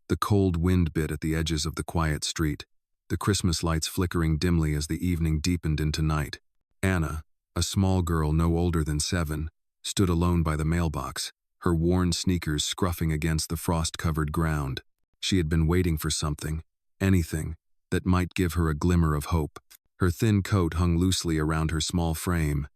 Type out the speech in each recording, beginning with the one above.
The cold wind bit at the edges of the quiet street, the Christmas lights flickering dimly as the evening deepened into night. Anna, a small girl no older than 7, stood alone by the mailbox, her worn sneakers scruffing against the frost-covered ground. She had been waiting for something, anything, that might give her a glimmer of hope. Her thin coat hung loosely around her small frame,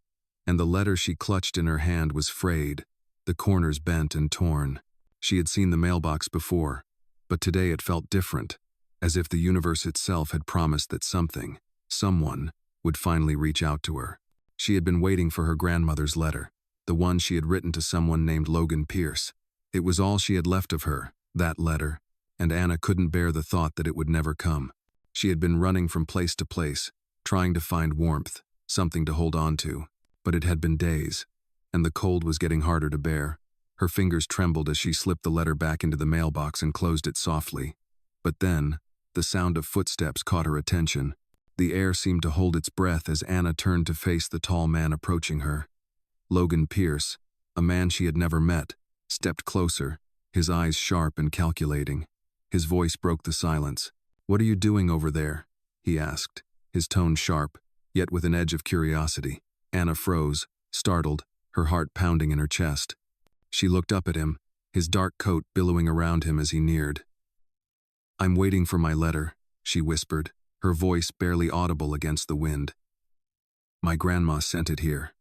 and the letter she clutched in her hand was frayed, the corners bent and torn. She had seen the mailbox before, but today it felt different, as if the universe itself had promised that something, someone, would finally reach out to her. She had been waiting for her grandmother's letter, the one she had written to someone named Logan Pierce. It was all she had left of her, that letter, and Anna couldn't bear the thought that it would never come. She had been running from place to place, trying to find warmth, something to hold on to, but it had been days, and the cold was getting harder to bear. Her fingers trembled as she slipped the letter back into the mailbox and closed it softly. But then, the sound of footsteps caught her attention. The air seemed to hold its breath as Anna turned to face the tall man approaching her. Logan Pierce, a man she had never met, stepped closer, his eyes sharp and calculating. His voice broke the silence. "What are you doing over there?" he asked, his tone sharp, yet with an edge of curiosity. Anna froze, startled, her heart pounding in her chest. She looked up at him, his dark coat billowing around him as he neared. "I'm waiting for my letter," she whispered, her voice barely audible against the wind. "My grandma sent it here.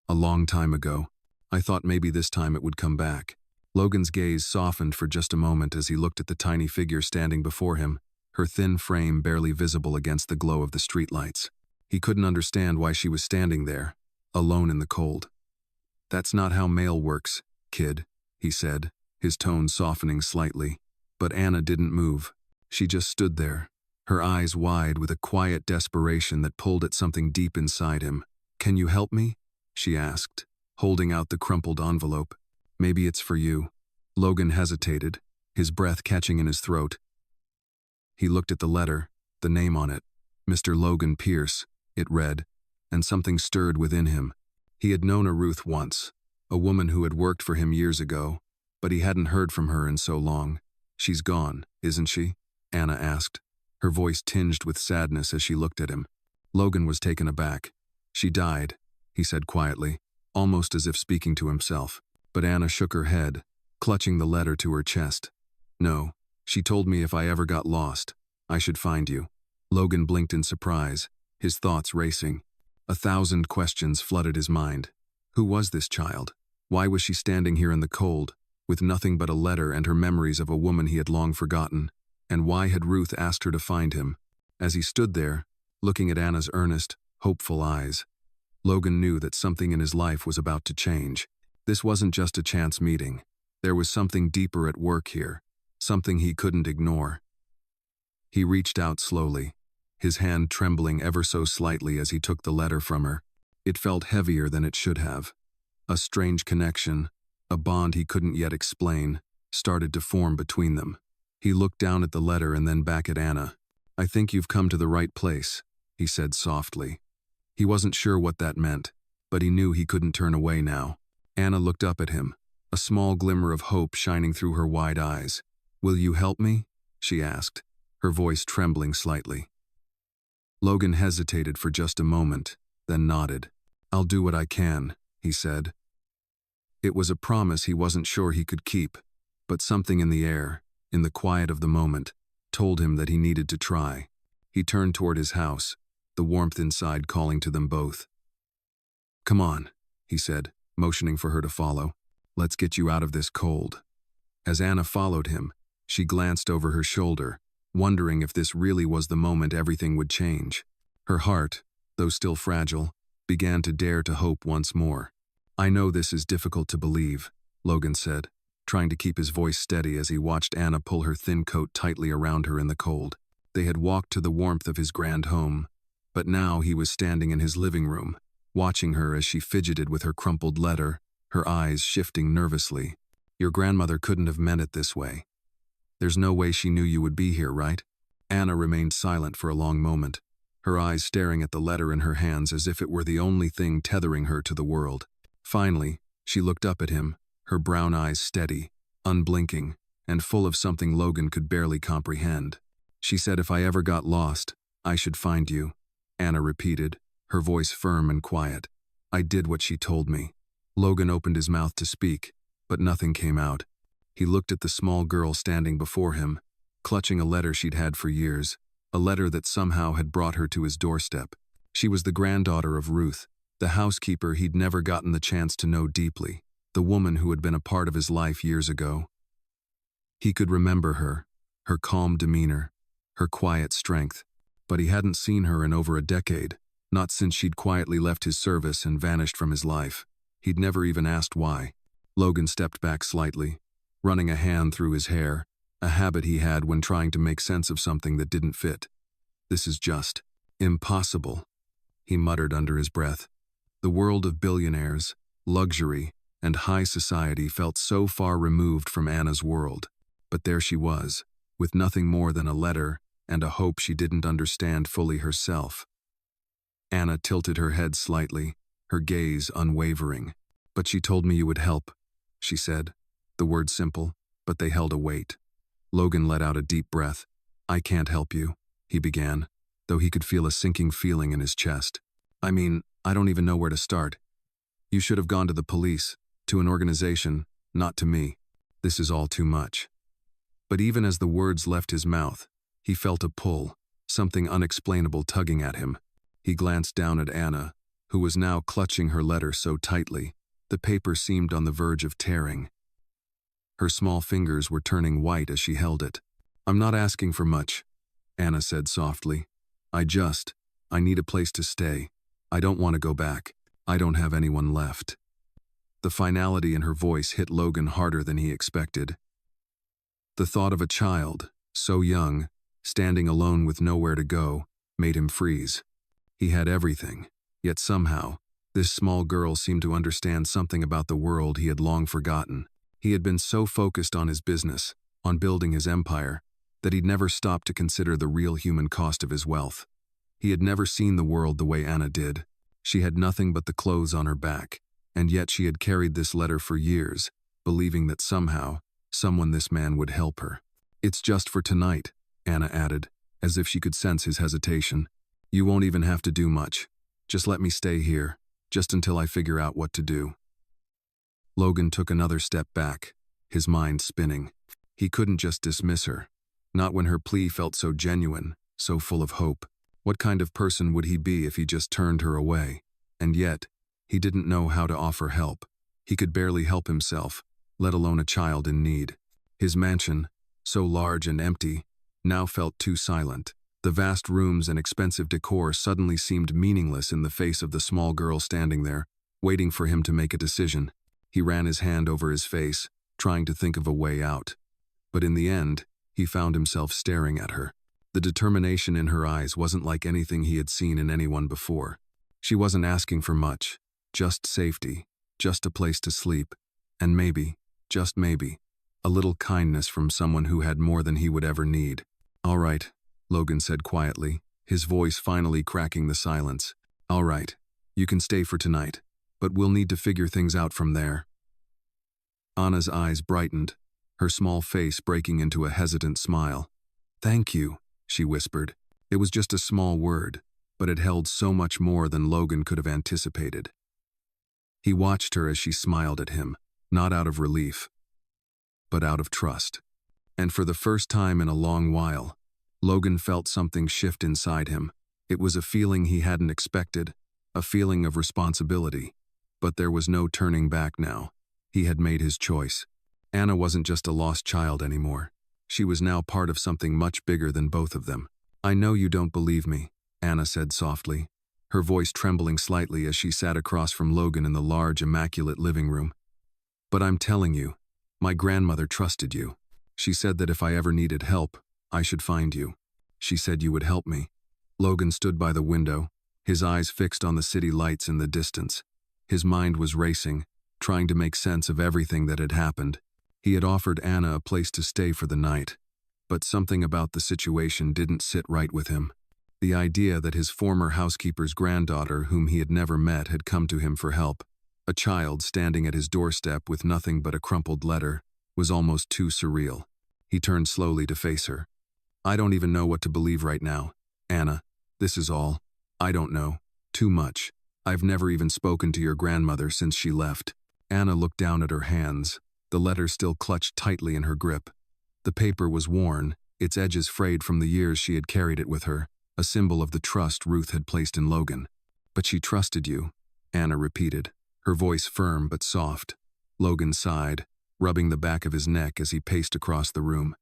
A long time ago. I thought maybe this time it would come back." Logan's gaze softened for just a moment as he looked at the tiny figure standing before him, her thin frame barely visible against the glow of the streetlights. He couldn't understand why she was standing there, alone in the cold. "That's not how mail works, kid," he said, his tone softening slightly. But Anna didn't move. She just stood there, her eyes wide with a quiet desperation that pulled at something deep inside him. "Can you help me?" she asked, holding out the crumpled envelope. "Maybe it's for you." Logan hesitated, his breath catching in his throat. He looked at the letter, the name on it, Mr. Logan Pierce, it read, and something stirred within him. He had known a Ruth once, a woman who had worked for him years ago, but he hadn't heard from her in so long. "She's gone, isn't she?" Anna asked, her voice tinged with sadness as she looked at him. Logan was taken aback. "She died," he said quietly, almost as if speaking to himself. But Anna shook her head, clutching the letter to her chest. "No, she told me if I ever got lost, I should find you." Logan blinked in surprise, his thoughts racing. 1,000 questions flooded his mind. Who was this child? Why was she standing here in the cold, with nothing but a letter and her memories of a woman he had long forgotten? And why had Ruth asked her to find him? As he stood there, looking at Anna's earnest, hopeful eyes, Logan knew that something in his life was about to change. This wasn't just a chance meeting. There was something deeper at work here, something he couldn't ignore. He reached out slowly, his hand trembling ever so slightly as he took the letter from her. It felt heavier than it should have. A strange connection, a bond he couldn't yet explain, started to form between them. He looked down at the letter and then back at Anna. "I think you've come to the right place," he said softly. He wasn't sure what that meant, but he knew he couldn't turn away now. Anna looked up at him, a small glimmer of hope shining through her wide eyes. "Will you help me?" she asked, her voice trembling slightly. Logan hesitated for just a moment, then nodded. "I'll do what I can," he said. It was a promise he wasn't sure he could keep, but something in the air, in the quiet of the moment, told him that he needed to try. He turned toward his house, the warmth inside calling to them both. "Come on," he said, motioning for her to follow. "Let's get you out of this cold." As Anna followed him, she glanced over her shoulder, wondering if this really was the moment everything would change. Her heart, though still fragile, began to dare to hope once more. "I know this is difficult to believe," Logan said, trying to keep his voice steady as he watched Anna pull her thin coat tightly around her in the cold. They had walked to the warmth of his grand home, but now he was standing in his living room, watching her as she fidgeted with her crumpled letter, her eyes shifting nervously. "Your grandmother couldn't have meant it this way. There's no way she knew you would be here, right?" Anna remained silent for a long moment, her eyes staring at the letter in her hands as if it were the only thing tethering her to the world. Finally, she looked up at him, her brown eyes steady, unblinking, and full of something Logan could barely comprehend. She said if I ever got lost, I should find you, Anna repeated, her voice firm and quiet. I did what she told me. Logan opened his mouth to speak, but nothing came out. He looked at the small girl standing before him, clutching a letter she'd had for years, a letter that somehow had brought her to his doorstep. She was the granddaughter of Ruth, the housekeeper he'd never gotten the chance to know deeply, the woman who had been a part of his life years ago. He could remember her, her calm demeanor, her quiet strength, but he hadn't seen her in over a decade, not since she'd quietly left his service and vanished from his life. He'd never even asked why. Logan stepped back slightly, running a hand through his hair, a habit he had when trying to make sense of something that didn't fit. This is just impossible, he muttered under his breath. The world of billionaires, luxury, and high society felt so far removed from Anna's world. But there she was, with nothing more than a letter and a hope she didn't understand fully herself. Anna tilted her head slightly, her gaze unwavering. But she told me you would help, she said. The words simple, but they held a weight. Logan let out a deep breath. I can't help you, he began, though he could feel a sinking feeling in his chest. I mean, I don't even know where to start. You should have gone to the police, to an organization, not to me. This is all too much. But even as the words left his mouth, he felt a pull, something unexplainable tugging at him. He glanced down at Anna, who was now clutching her letter so tightly, the paper seemed on the verge of tearing. Her small fingers were turning white as she held it. I'm not asking for much, Anna said softly. I need a place to stay. I don't want to go back. I don't have anyone left. The finality in her voice hit Logan harder than he expected. The thought of a child, so young, standing alone with nowhere to go, made him freeze. He had everything, yet somehow, this small girl seemed to understand something about the world he had long forgotten. He had been so focused on his business, on building his empire, that he'd never stopped to consider the real human cost of his wealth. He had never seen the world the way Anna did. She had nothing but the clothes on her back, and yet she had carried this letter for years, believing that somehow, someone this man would help her. It's just for tonight, Anna added, as if she could sense his hesitation. You won't even have to do much. Just let me stay here, just until I figure out what to do. Logan took another step back, his mind spinning. He couldn't just dismiss her. Not when her plea felt so genuine, so full of hope. What kind of person would he be if he just turned her away? And yet, he didn't know how to offer help. He could barely help himself, let alone a child in need. His mansion, so large and empty, now felt too silent. The vast rooms and expensive decor suddenly seemed meaningless in the face of the small girl standing there, waiting for him to make a decision. He ran his hand over his face, trying to think of a way out. But in the end, he found himself staring at her. The determination in her eyes wasn't like anything he had seen in anyone before. She wasn't asking for much, just safety, just a place to sleep, and maybe, just maybe, a little kindness from someone who had more than he would ever need. All right, Logan said quietly, his voice finally cracking the silence. All right, you can stay for tonight, but we'll need to figure things out from there. Anna's eyes brightened, her small face breaking into a hesitant smile. Thank you, she whispered. It was just a small word, but it held so much more than Logan could have anticipated. He watched her as she smiled at him, not out of relief, but out of trust. And for the first time in a long while, Logan felt something shift inside him. It was a feeling he hadn't expected, a feeling of responsibility. But there was no turning back now. He had made his choice. Anna wasn't just a lost child anymore. She was now part of something much bigger than both of them. I know you don't believe me, Anna said softly, her voice trembling slightly as she sat across from Logan in the large, immaculate living room. But I'm telling you, my grandmother trusted you. She said that if I ever needed help, I should find you. She said you would help me. Logan stood by the window, his eyes fixed on the city lights in the distance. His mind was racing, trying to make sense of everything that had happened. He had offered Anna a place to stay for the night, but something about the situation didn't sit right with him. The idea that his former housekeeper's granddaughter, whom he had never met, had come to him for help, a child standing at his doorstep with nothing but a crumpled letter, was almost too surreal. He turned slowly to face her. I don't even know what to believe right now. Anna, this is all. I don't know. Too much. I've never even spoken to your grandmother since she left. Anna looked down at her hands, the letter still clutched tightly in her grip. The paper was worn, its edges frayed from the years she had carried it with her, a symbol of the trust Ruth had placed in Logan. But she trusted you, Anna repeated, her voice firm but soft. Logan sighed, rubbing the back of his neck as he paced across the room.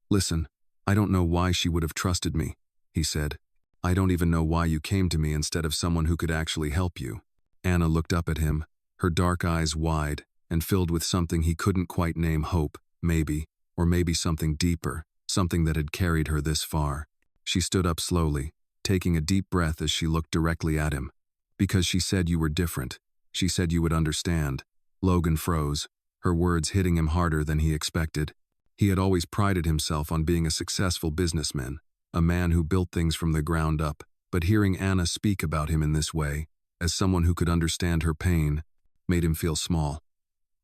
Listen, I don't know why she would have trusted me, he said. I don't even know why you came to me instead of someone who could actually help you. Anna looked up at him, her dark eyes wide and filled with something he couldn't quite name, hope, maybe, or maybe something deeper, something that had carried her this far. She stood up slowly, taking a deep breath as she looked directly at him. Because she said you were different. She said you would understand. Logan froze, her words hitting him harder than he expected. He had always prided himself on being a successful businessman, a man who built things from the ground up, but hearing Anna speak about him in this way, as someone who could understand her pain, made him feel small.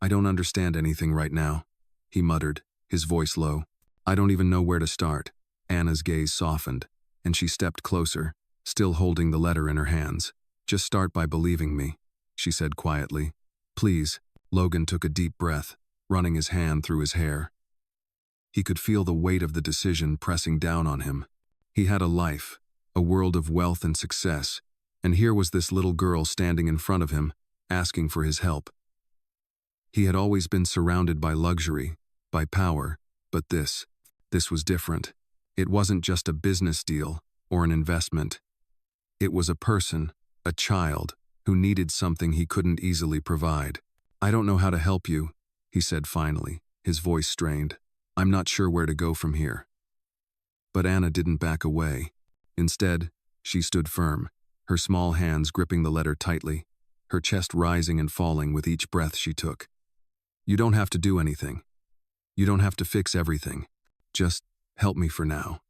I don't understand anything right now, he muttered, his voice low. I don't even know where to start. Anna's gaze softened, and she stepped closer, still holding the letter in her hands. Just start by believing me, she said quietly. Please. Logan took a deep breath, running his hand through his hair. He could feel the weight of the decision pressing down on him. He had a life, a world of wealth and success, and here was this little girl standing in front of him, asking for his help. He had always been surrounded by luxury, by power, but this was different. It wasn't just a business deal or an investment. It was a person, a child, who needed something he couldn't easily provide. I don't know how to help you, he said finally, his voice strained. I'm not sure where to go from here. But Anna didn't back away. Instead, she stood firm, her small hands gripping the letter tightly, her chest rising and falling with each breath she took. You don't have to do anything. You don't have to fix everything. Just help me for now.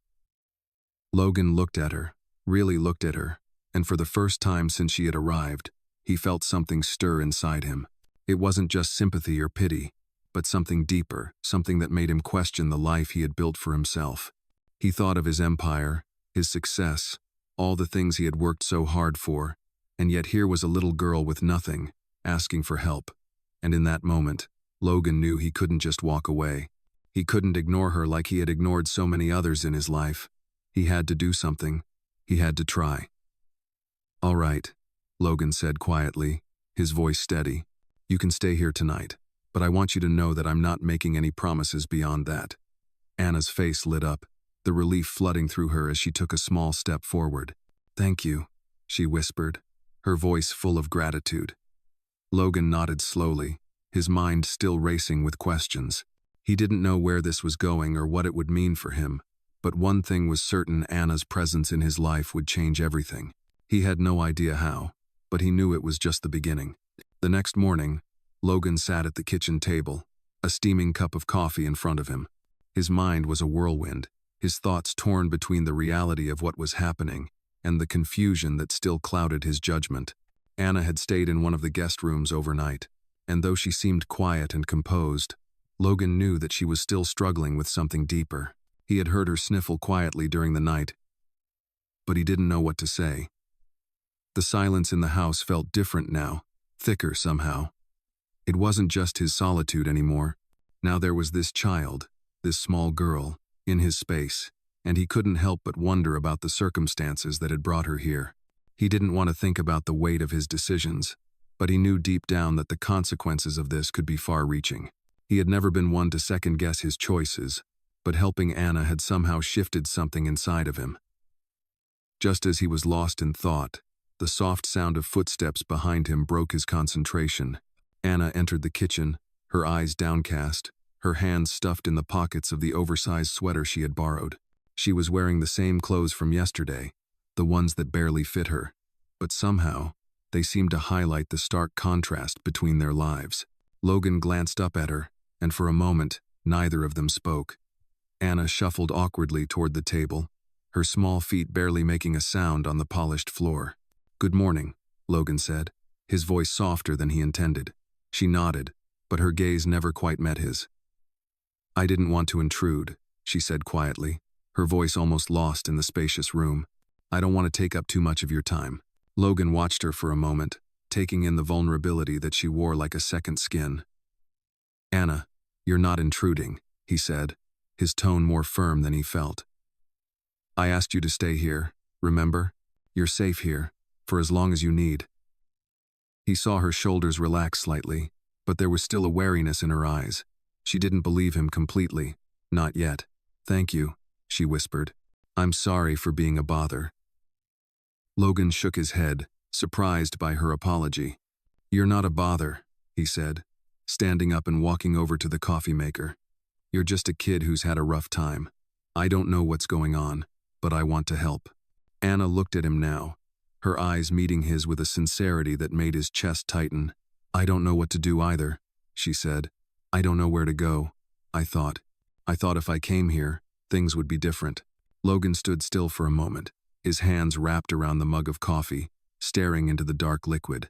Logan looked at her, really looked at her, and for the first time since she had arrived, he felt something stir inside him. It wasn't just sympathy or pity, but something deeper, something that made him question the life he had built for himself. He thought of his empire, his success, all the things he had worked so hard for, and yet here was a little girl with nothing, asking for help. And in that moment, Logan knew he couldn't just walk away. He couldn't ignore her like he had ignored so many others in his life. He had to do something. He had to try. All right, Logan said quietly, his voice steady. You can stay here tonight, but I want you to know that I'm not making any promises beyond that. Anna's face lit up, the relief flooding through her as she took a small step forward. Thank you, she whispered, her voice full of gratitude. Logan nodded slowly, his mind still racing with questions. He didn't know where this was going or what it would mean for him, but one thing was certain: Anna's presence in his life would change everything. He had no idea how, but he knew it was just the beginning. The next morning, Logan sat at the kitchen table, a steaming cup of coffee in front of him. His mind was a whirlwind, his thoughts torn between the reality of what was happening and the confusion that still clouded his judgment. Anna had stayed in one of the guest rooms overnight, and though she seemed quiet and composed, Logan knew that she was still struggling with something deeper. He had heard her sniffle quietly during the night, but he didn't know what to say. The silence in the house felt different now, thicker somehow. It wasn't just his solitude anymore. Now there was this child, this small girl, in his space, and he couldn't help but wonder about the circumstances that had brought her here. He didn't want to think about the weight of his decisions, but he knew deep down that the consequences of this could be far-reaching. He had never been one to second-guess his choices, but helping Anna had somehow shifted something inside of him. Just as he was lost in thought, the soft sound of footsteps behind him broke his concentration. Anna entered the kitchen, her eyes downcast, her hands stuffed in the pockets of the oversized sweater she had borrowed. She was wearing the same clothes from yesterday, the ones that barely fit her, but somehow, they seemed to highlight the stark contrast between their lives. Logan glanced up at her, and for a moment, neither of them spoke. Anna shuffled awkwardly toward the table, her small feet barely making a sound on the polished floor. Good morning, Logan said, his voice softer than he intended. She nodded, but her gaze never quite met his. I didn't want to intrude, she said quietly, her voice almost lost in the spacious room. "I don't want to take up too much of your time." Logan watched her for a moment, taking in the vulnerability that she wore like a second skin. "Anna, you're not intruding," he said, his tone more firm than he felt. "I asked you to stay here, remember? You're safe here, for as long as you need." He saw her shoulders relax slightly, but there was still a wariness in her eyes. She didn't believe him completely. "Not yet. Thank you," she whispered. "I'm sorry for being a bother." Logan shook his head, surprised by her apology. "You're not a bother," he said, standing up and walking over to the coffee maker. "You're just a kid who's had a rough time. I don't know what's going on, but I want to help." Anna looked at him now, her eyes meeting his with a sincerity that made his chest tighten. "I don't know what to do either," she said. "I don't know where to go. I thought if I came here, things would be different." Logan stood still for a moment, his hands wrapped around the mug of coffee, staring into the dark liquid.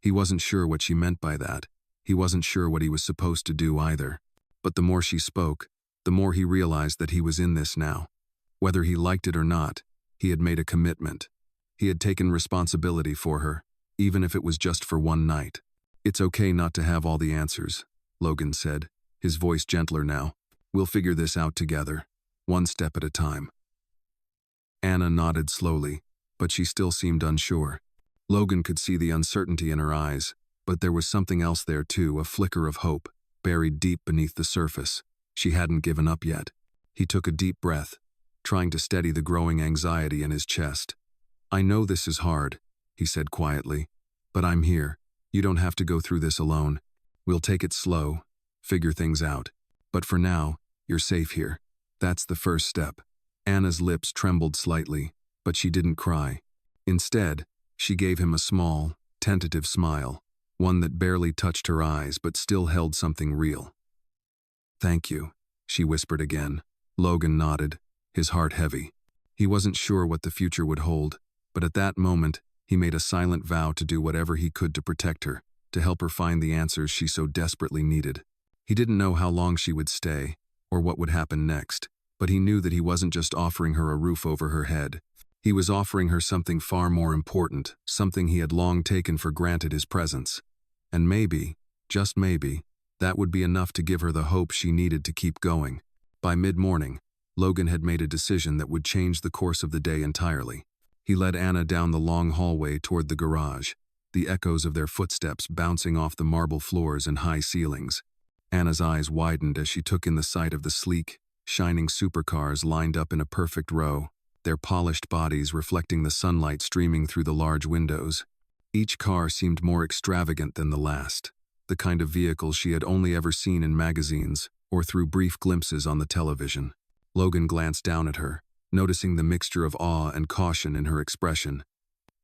He wasn't sure what she meant by that. He wasn't sure what he was supposed to do either. But the more she spoke, the more he realized that he was in this now. Whether he liked it or not, he had made a commitment. He had taken responsibility for her, even if it was just for one night. "It's okay not to have all the answers," Logan said, his voice gentler now. "We'll figure this out together, one step at a time." Anna nodded slowly, but she still seemed unsure. Logan could see the uncertainty in her eyes, but there was something else there too, a flicker of hope, buried deep beneath the surface. She hadn't given up yet. He took a deep breath, trying to steady the growing anxiety in his chest. "I know this is hard," he said quietly, "but I'm here. You don't have to go through this alone. We'll take it slow, figure things out. But for now, you're safe here. That's the first step." Anna's lips trembled slightly, but she didn't cry. Instead, she gave him a small, tentative smile, one that barely touched her eyes but still held something real. "Thank you," she whispered again. Logan nodded, his heart heavy. He wasn't sure what the future would hold, but at that moment, he made a silent vow to do whatever he could to protect her, to help her find the answers she so desperately needed. He didn't know how long she would stay, or what would happen next, but he knew that he wasn't just offering her a roof over her head. He was offering her something far more important, something he had long taken for granted, his presence. And maybe, just maybe, that would be enough to give her the hope she needed to keep going. By mid-morning, Logan had made a decision that would change the course of the day entirely. He led Anna down the long hallway toward the garage, the echoes of their footsteps bouncing off the marble floors and high ceilings. Anna's eyes widened as she took in the sight of the sleek, shining supercars lined up in a perfect row, their polished bodies reflecting the sunlight streaming through the large windows. Each car seemed more extravagant than the last, the kind of vehicle she had only ever seen in magazines or through brief glimpses on the television. Logan glanced down at her, noticing the mixture of awe and caution in her expression.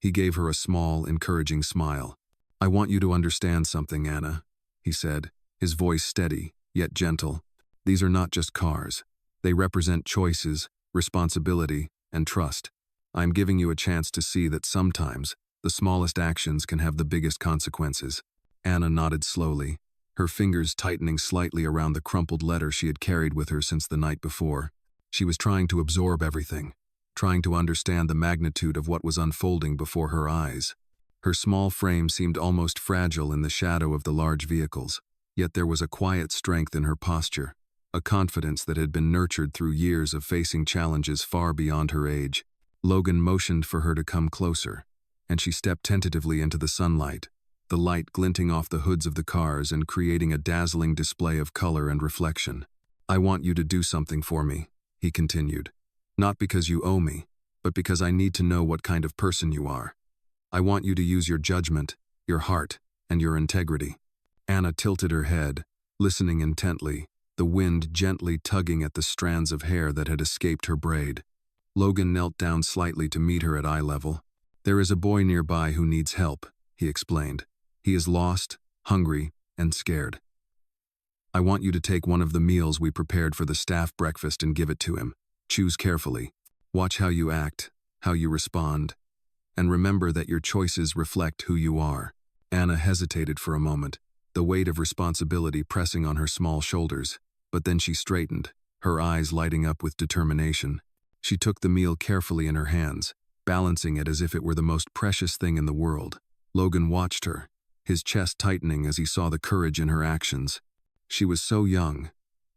He gave her a small, encouraging smile. "I want you to understand something, Anna," he said, his voice steady, yet gentle. "These are not just cars. They represent choices, responsibility, and trust. I am giving you a chance to see that sometimes the smallest actions can have the biggest consequences." Anna nodded slowly, her fingers tightening slightly around the crumpled letter she had carried with her since the night before. She was trying to absorb everything, trying to understand the magnitude of what was unfolding before her eyes. Her small frame seemed almost fragile in the shadow of the large vehicles, yet there was a quiet strength in her posture, a confidence that had been nurtured through years of facing challenges far beyond her age. Logan motioned for her to come closer, and she stepped tentatively into the sunlight, the light glinting off the hoods of the cars and creating a dazzling display of color and reflection. "I want you to do something for me," he continued. "Not because you owe me, but because I need to know what kind of person you are. I want you to use your judgment, your heart, and your integrity." Anna tilted her head, listening intently, the wind gently tugging at the strands of hair that had escaped her braid. Logan knelt down slightly to meet her at eye level. "There is a boy nearby who needs help," he explained. "He is lost, hungry, and scared. I want you to take one of the meals we prepared for the staff breakfast and give it to him. Choose carefully. Watch how you act, how you respond, and remember that your choices reflect who you are." Anna hesitated for a moment, the weight of responsibility pressing on her small shoulders, but then she straightened, her eyes lighting up with determination. She took the meal carefully in her hands, balancing it as if it were the most precious thing in the world. Logan watched her, his chest tightening as he saw the courage in her actions. She was so young,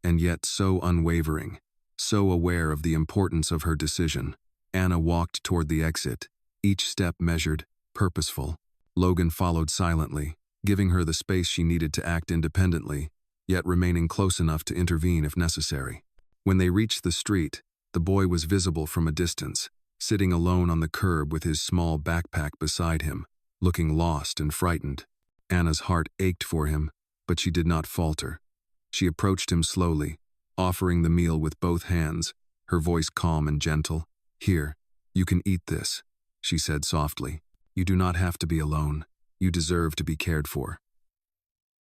and yet so unwavering, so aware of the importance of her decision. Anna walked toward the exit, each step measured, purposeful. Logan followed silently, giving her the space she needed to act independently, yet remaining close enough to intervene if necessary. When they reached the street, the boy was visible from a distance, sitting alone on the curb with his small backpack beside him, looking lost and frightened. Anna's heart ached for him, but she did not falter. She approached him slowly, offering the meal with both hands, her voice calm and gentle. "Here, you can eat this," she said softly. "You do not have to be alone. You deserve to be cared for."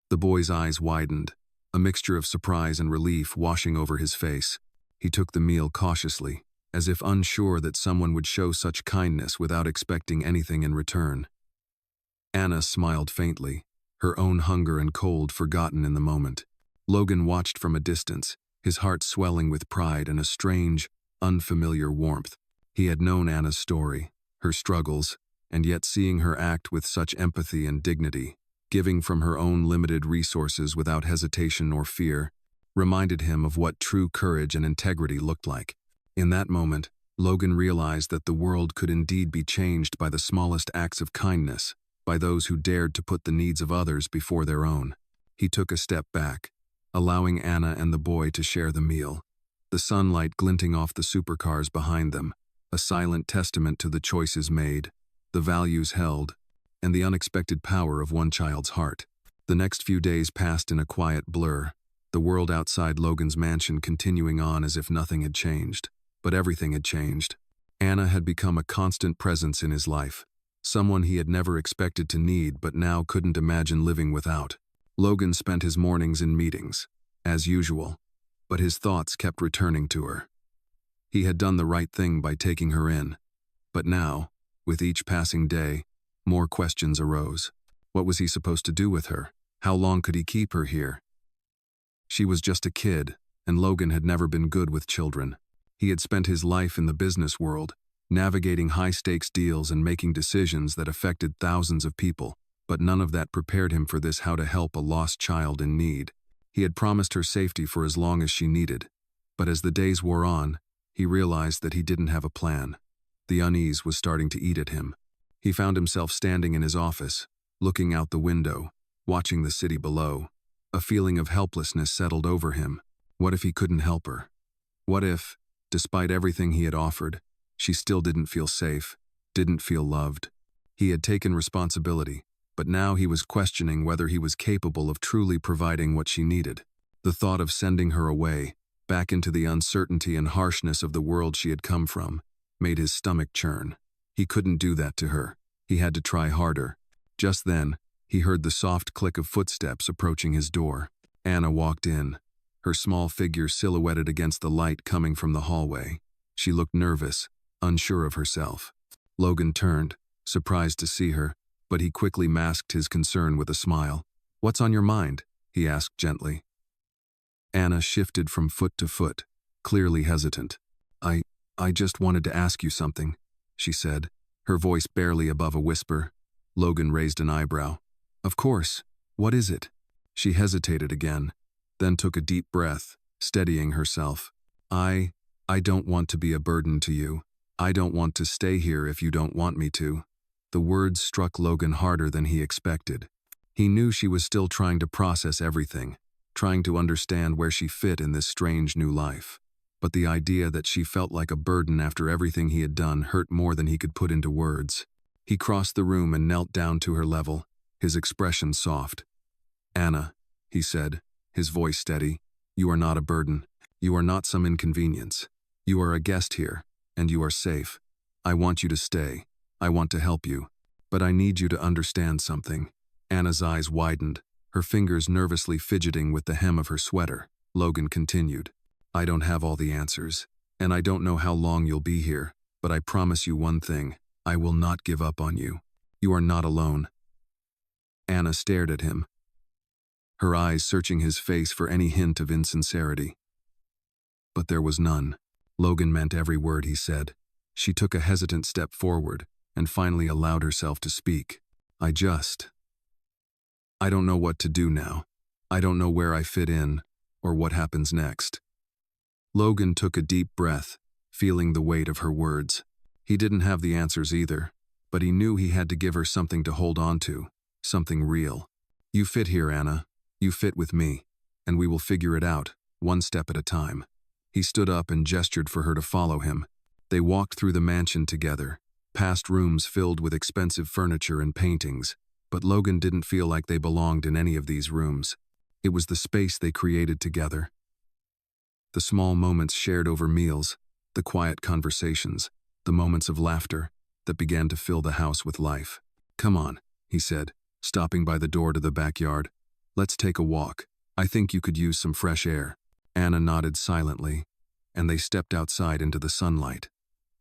The boy's eyes widened, a mixture of surprise and relief washing over his face. He took the meal cautiously, as if unsure that someone would show such kindness without expecting anything in return. Anna smiled faintly, her own hunger and cold forgotten in the moment. Logan watched from a distance, his heart swelling with pride and a strange, unfamiliar warmth. He had known Anna's story, her struggles, and yet seeing her act with such empathy and dignity, giving from her own limited resources without hesitation or fear, reminded him of what true courage and integrity looked like. In that moment, Logan realized that the world could indeed be changed by the smallest acts of kindness, by those who dared to put the needs of others before their own. He took a step back, allowing Anna and the boy to share the meal, the sunlight glinting off the supercars behind them, a silent testament to the choices made, the values held, and the unexpected power of one child's heart. The next few days passed in a quiet blur, the world outside Logan's mansion continuing on as if nothing had changed. But everything had changed. Anna had become a constant presence in his life, someone he had never expected to need but now couldn't imagine living without. Logan spent his mornings in meetings, as usual, but his thoughts kept returning to her. He had done the right thing by taking her in, but now, with each passing day, more questions arose. What was he supposed to do with her? How long could he keep her here? She was just a kid, and Logan had never been good with children. He had spent his life in the business world, navigating high-stakes deals and making decisions that affected thousands of people, but none of that prepared him for this: how to help a lost child in need. He had promised her safety for as long as she needed, but as the days wore on, he realized that he didn't have a plan. The unease was starting to eat at him. He found himself standing in his office, looking out the window, watching the city below. A feeling of helplessness settled over him. What if he couldn't help her? What if, despite everything he had offered, she still didn't feel safe, didn't feel loved? He had taken responsibility, but now he was questioning whether he was capable of truly providing what she needed. The thought of sending her away, back into the uncertainty and harshness of the world she had come from, made his stomach churn. He couldn't do that to her. He had to try harder. Just then, he heard the soft click of footsteps approaching his door. Anna walked in, her small figure silhouetted against the light coming from the hallway. She looked nervous, unsure of herself. Logan turned, surprised to see her, but he quickly masked his concern with a smile. "What's on your mind?" he asked gently. Anna shifted from foot to foot, clearly hesitant. I just wanted to ask you something," she said, her voice barely above a whisper. Logan raised an eyebrow. "Of course. What is it?" She hesitated again, then took a deep breath, steadying herself. I don't want to be a burden to you. I don't want to stay here if you don't want me to." The words struck Logan harder than he expected. He knew she was still trying to process everything, trying to understand where she fit in this strange new life. But the idea that she felt like a burden after everything he had done hurt more than he could put into words. He crossed the room and knelt down to her level, his expression soft. "Anna," he said, his voice steady, "you are not a burden. You are not some inconvenience. You are a guest here, and you are safe. I want you to stay. I want to help you. But I need you to understand something." Anna's eyes widened, her fingers nervously fidgeting with the hem of her sweater. Logan continued, "I don't have all the answers, and I don't know how long you'll be here, but I promise you one thing: I will not give up on you. You are not alone." Anna stared at him, her eyes searching his face for any hint of insincerity. but there was none. Logan meant every word he said. She took a hesitant step forward and finally allowed herself to speak. I don't know what to do now. I don't know where I fit in or what happens next. Logan took a deep breath, feeling the weight of her words. He didn't have the answers either, but he knew he had to give her something to hold on to, something real. You fit here, Anna. You fit with me, and we will figure it out, one step at a time. He stood up and gestured for her to follow him. They walked through the mansion together, past rooms filled with expensive furniture and paintings, but Logan didn't feel like they belonged in any of these rooms. It was the space they created together. The small moments shared over meals, the quiet conversations, the moments of laughter that began to fill the house with life. Come on, he said, stopping by the door to the backyard. Let's take a walk. I think you could use some fresh air. Anna nodded silently, and they stepped outside into the sunlight.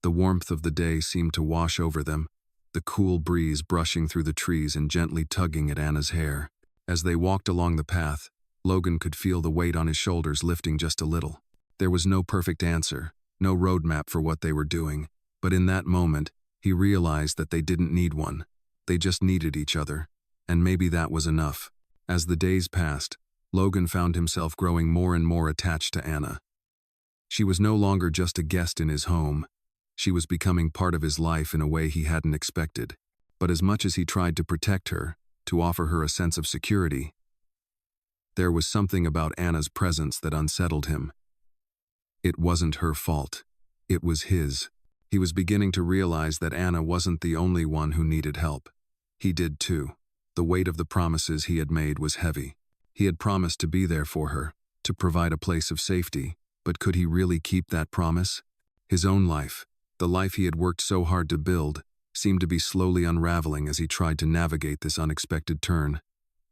The warmth of the day seemed to wash over them, the cool breeze brushing through the trees and gently tugging at Anna's hair. As they walked along the path, Logan could feel the weight on his shoulders lifting just a little. There was no perfect answer, no roadmap for what they were doing, but in that moment, he realized that they didn't need one. They just needed each other, and maybe that was enough. As the days passed, Logan found himself growing more and more attached to Anna. She was no longer just a guest in his home. She was becoming part of his life in a way he hadn't expected. But as much as he tried to protect her, to offer her a sense of security, there was something about Anna's presence that unsettled him. It wasn't her fault. It was his. He was beginning to realize that Anna wasn't the only one who needed help. He did too. The weight of the promises he had made was heavy. He had promised to be there for her, to provide a place of safety, but could he really keep that promise? His own life, the life he had worked so hard to build, seemed to be slowly unraveling as he tried to navigate this unexpected turn.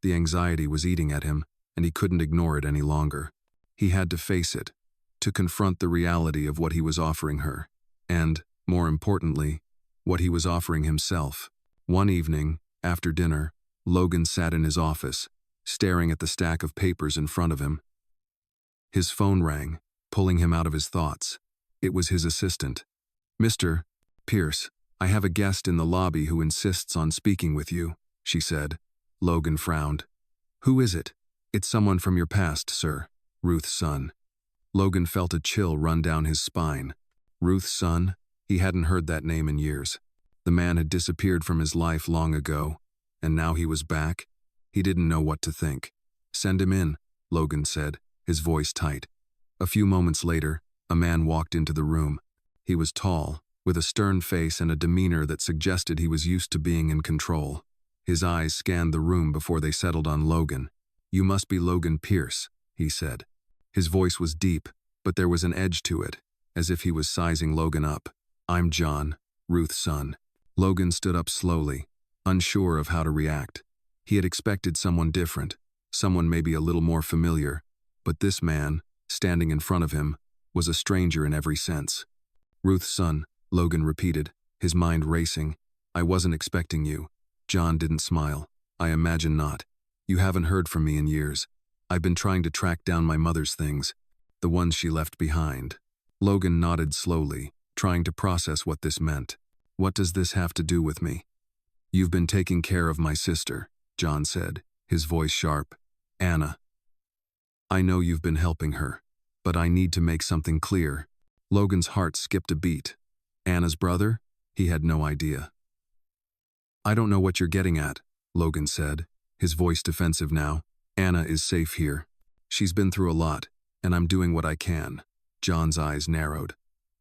The anxiety was eating at him, and he couldn't ignore it any longer. He had to face it, to confront the reality of what he was offering her, and, more importantly, what he was offering himself. One evening, after dinner, Logan sat in his office, staring at the stack of papers in front of him. His phone rang, pulling him out of his thoughts. It was his assistant. "Mr. Pierce, I have a guest in the lobby who insists on speaking with you," she said. Logan frowned. "Who is it?" "It's someone from your past, sir. Ruth's son." Logan felt a chill run down his spine. Ruth's son? He hadn't heard that name in years. The man had disappeared from his life long ago, and now he was back. He didn't know what to think. "Send him in," Logan said, his voice tight. A few moments later, a man walked into the room. He was tall, with a stern face and a demeanor that suggested he was used to being in control. His eyes scanned the room before they settled on Logan. "You must be Logan Pierce," he said. His voice was deep, but there was an edge to it, as if he was sizing Logan up. "I'm John, Ruth's son." Logan stood up slowly, unsure of how to react. He had expected someone different, someone maybe a little more familiar, but this man, standing in front of him, was a stranger in every sense. "Ruth's son," Logan repeated, his mind racing. "I wasn't expecting you." John didn't smile. "I imagine not. You haven't heard from me in years. I've been trying to track down my mother's things, the ones she left behind." Logan nodded slowly, trying to process what this meant. "What does this have to do with me?" "You've been taking care of my sister," John said, his voice sharp. "Anna. I know you've been helping her, but I need to make something clear." Logan's heart skipped a beat. Anna's brother? He had no idea. "I don't know what you're getting at," Logan said, his voice defensive now. "Anna is safe here. She's been through a lot, and I'm doing what I can." John's eyes narrowed.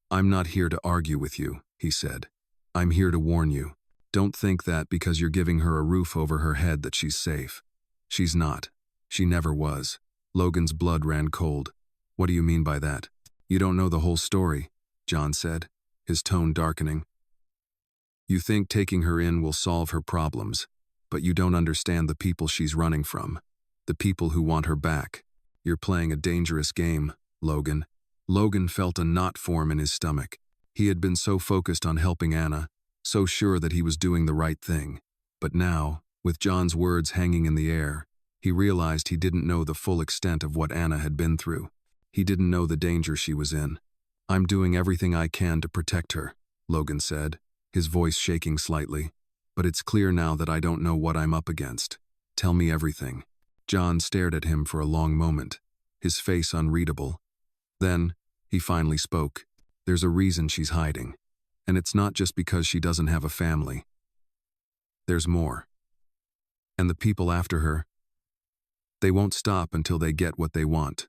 "I'm not here to argue with you," he said. "I'm here to warn you. Don't think that because you're giving her a roof over her head that she's safe. She's not. She never was." Logan's blood ran cold. "What do you mean by that?" "You don't know the whole story," John said, his tone darkening. "You think taking her in will solve her problems, but you don't understand the people she's running from, the people who want her back. You're playing a dangerous game, Logan." Logan felt a knot form in his stomach. He had been so focused on helping Anna, so sure that he was doing the right thing. But now, with John's words hanging in the air, he realized he didn't know the full extent of what Anna had been through. He didn't know the danger she was in. "I'm doing everything I can to protect her," Logan said, his voice shaking slightly. "But it's clear now that I don't know what I'm up against. Tell me everything." John stared at him for a long moment, his face unreadable. Then, he finally spoke. "There's a reason she's hiding. And it's not just because she doesn't have a family. There's more. And the people after her, they won't stop until they get what they want."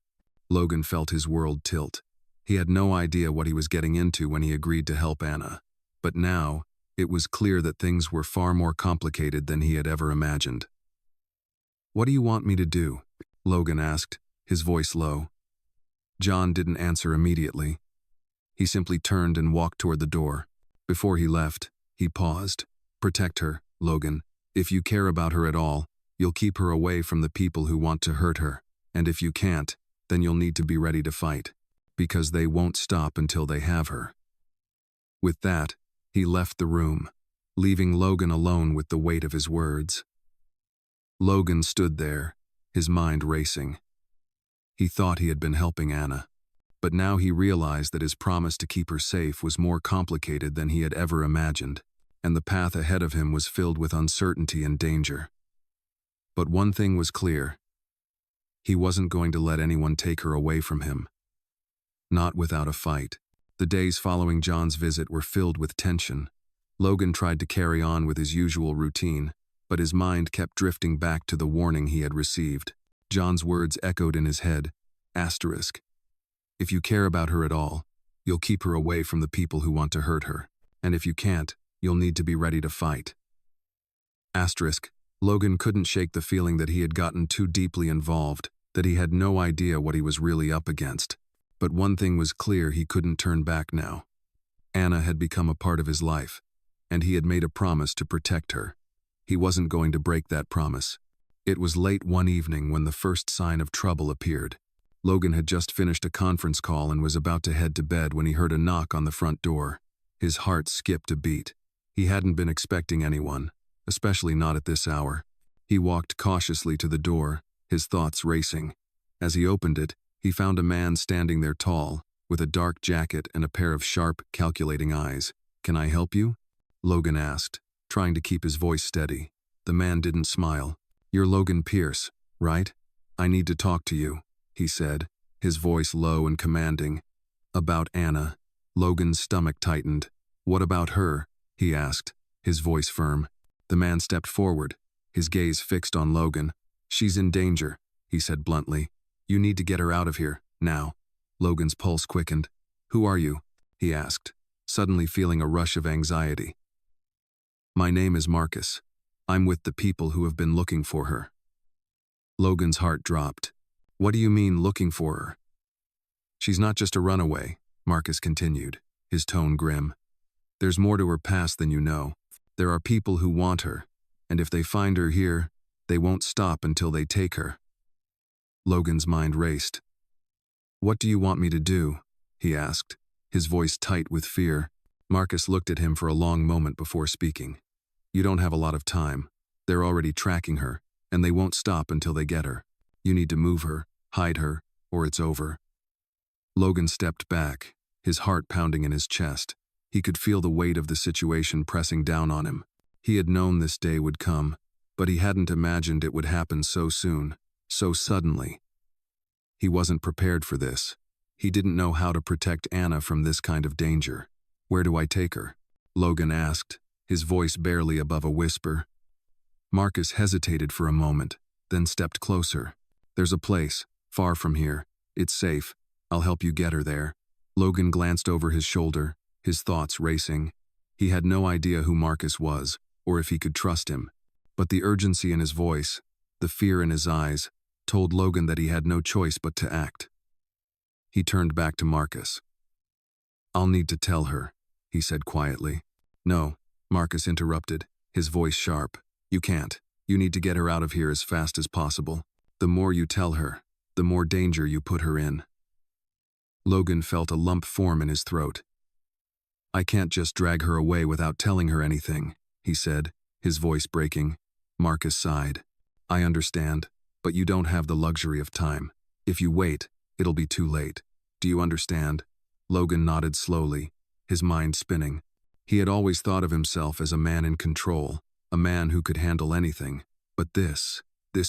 Logan felt his world tilt. He had no idea what he was getting into when he agreed to help Anna. But now, it was clear that things were far more complicated than he had ever imagined. "What do you want me to do?" Logan asked, his voice low. John didn't answer immediately. He simply turned and walked toward the door. Before he left, he paused. "Protect her, Logan. If you care about her at all, you'll keep her away from the people who want to hurt her. And if you can't, then you'll need to be ready to fight. Because they won't stop until they have her." With that, he left the room, leaving Logan alone with the weight of his words. Logan stood there, his mind racing. He thought he had been helping Anna, but now he realized that his promise to keep her safe was more complicated than he had ever imagined, and the path ahead of him was filled with uncertainty and danger. But one thing was clear. He wasn't going to let anyone take her away from him. Not without a fight. The days following John's visit were filled with tension. Logan tried to carry on with his usual routine, but his mind kept drifting back to the warning he had received. John's words echoed in his head. Asterisk. If you care about her at all, you'll keep her away from the people who want to hurt her. And if you can't, you'll need to be ready to fight. Asterisk. Logan couldn't shake the feeling that he had gotten too deeply involved, that he had no idea what he was really up against. But one thing was clear: he couldn't turn back now. Anna had become a part of his life, and he had made a promise to protect her. He wasn't going to break that promise. It was late one evening when the first sign of trouble appeared. Logan had just finished a conference call and was about to head to bed when he heard a knock on the front door. His heart skipped a beat. He hadn't been expecting anyone, especially not at this hour. He walked cautiously to the door, his thoughts racing. As he opened it, he found a man standing there tall, with a dark jacket and a pair of sharp, calculating eyes. "Can I help you?" Logan asked, trying to keep his voice steady. The man didn't smile. "You're Logan Pierce, right? I need to talk to you," he said, his voice low and commanding. "About Anna." Logan's stomach tightened. "What about her?" he asked, his voice firm. The man stepped forward, his gaze fixed on Logan. "She's in danger," he said bluntly. "You need to get her out of here, now." Logan's pulse quickened. "Who are you?" he asked, suddenly feeling a rush of anxiety. "My name is Marcus. I'm with the people who have been looking for her." Logan's heart dropped. "What do you mean, looking for her?" "She's not just a runaway," Marcus continued, his tone grim. "There's more to her past than you know. There are people who want her, and if they find her here, they won't stop until they take her." Logan's mind raced. "What do you want me to do?" he asked, his voice tight with fear. Marcus looked at him for a long moment before speaking. "You don't have a lot of time. They're already tracking her, and they won't stop until they get her. You need to move her, hide her, or it's over." Logan stepped back, his heart pounding in his chest. He could feel the weight of the situation pressing down on him. He had known this day would come, but he hadn't imagined it would happen so soon, so suddenly. He wasn't prepared for this. He didn't know how to protect Anna from this kind of danger. "Where do I take her?" Logan asked, his voice barely above a whisper. Marcus hesitated for a moment, then stepped closer. "There's a place, far from here. It's safe. I'll help you get her there." Logan glanced over his shoulder, his thoughts racing. He had no idea who Marcus was, or if he could trust him. But the urgency in his voice, the fear in his eyes, told Logan that he had no choice but to act. He turned back to Marcus. "I'll need to tell her," he said quietly. "No," Marcus interrupted, his voice sharp. "You can't. You need to get her out of here as fast as possible. The more you tell her, the more danger you put her in." Logan felt a lump form in his throat. "I can't just drag her away without telling her anything," he said, his voice breaking. Marcus sighed. "I understand, but you don't have the luxury of time. If you wait, It'll be too late. Do you understand? Logan nodded slowly, his mind spinning. He had always thought of himself as a man in control, a man who could handle anything. But this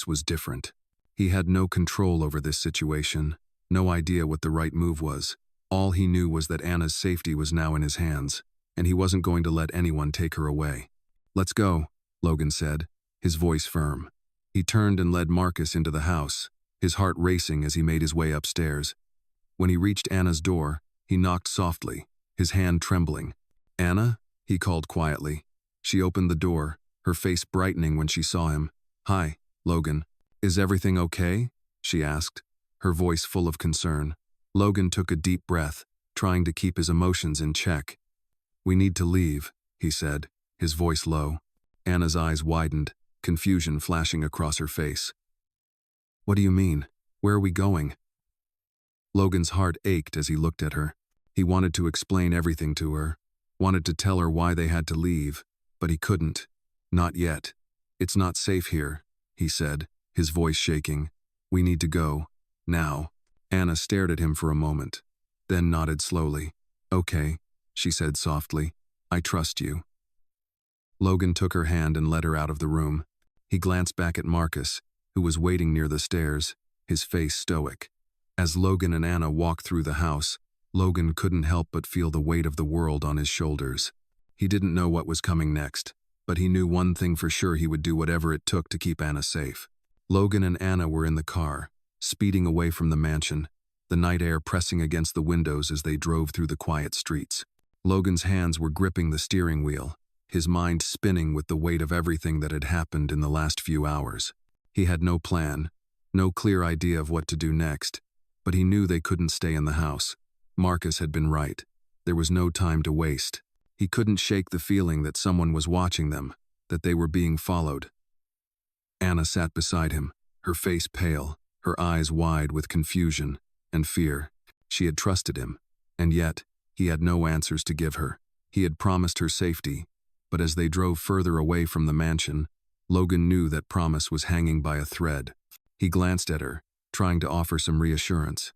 was different. He had no control over this situation, no idea what the right move was. All he knew was that Anna's safety was now in his hands, and he wasn't going to let anyone take her away. "Let's go," Logan said, his voice firm. He turned and led Marcus into the house, his heart racing as he made his way upstairs. When he reached Anna's door, he knocked softly, his hand trembling. "Anna?" he called quietly. She opened the door, her face brightening when she saw him. "Hi, Logan. Is everything okay?" she asked, her voice full of concern. Logan took a deep breath, trying to keep his emotions in check. "We need to leave," he said, his voice low. Anna's eyes widened, confusion flashing across her face. "What do you mean? Where are we going?" Logan's heart ached as he looked at her. He wanted to explain everything to her, wanted to tell her why they had to leave, but he couldn't. "Not yet. It's not safe here," he said, his voice shaking. "We need to go. Now." Anna stared at him for a moment, then nodded slowly. "Okay," she said softly. "I trust you." Logan took her hand and led her out of the room. He glanced back at Marcus, who was waiting near the stairs, his face stoic. As Logan and Anna walked through the house, Logan couldn't help but feel the weight of the world on his shoulders. He didn't know what was coming next, but he knew one thing for sure: he would do whatever it took to keep Anna safe. Logan and Anna were in the car, speeding away from the mansion, the night air pressing against the windows as they drove through the quiet streets. Logan's hands were gripping the steering wheel, his mind spinning with the weight of everything that had happened in the last few hours. He had no plan, no clear idea of what to do next, but he knew they couldn't stay in the house. Marcus had been right. There was no time to waste. He couldn't shake the feeling that someone was watching them, that they were being followed. Anna sat beside him, her face pale, her eyes wide with confusion and fear. She had trusted him, and yet he had no answers to give her. He had promised her safety, but as they drove further away from the mansion, Logan knew that promise was hanging by a thread. He glanced at her, trying to offer some reassurance.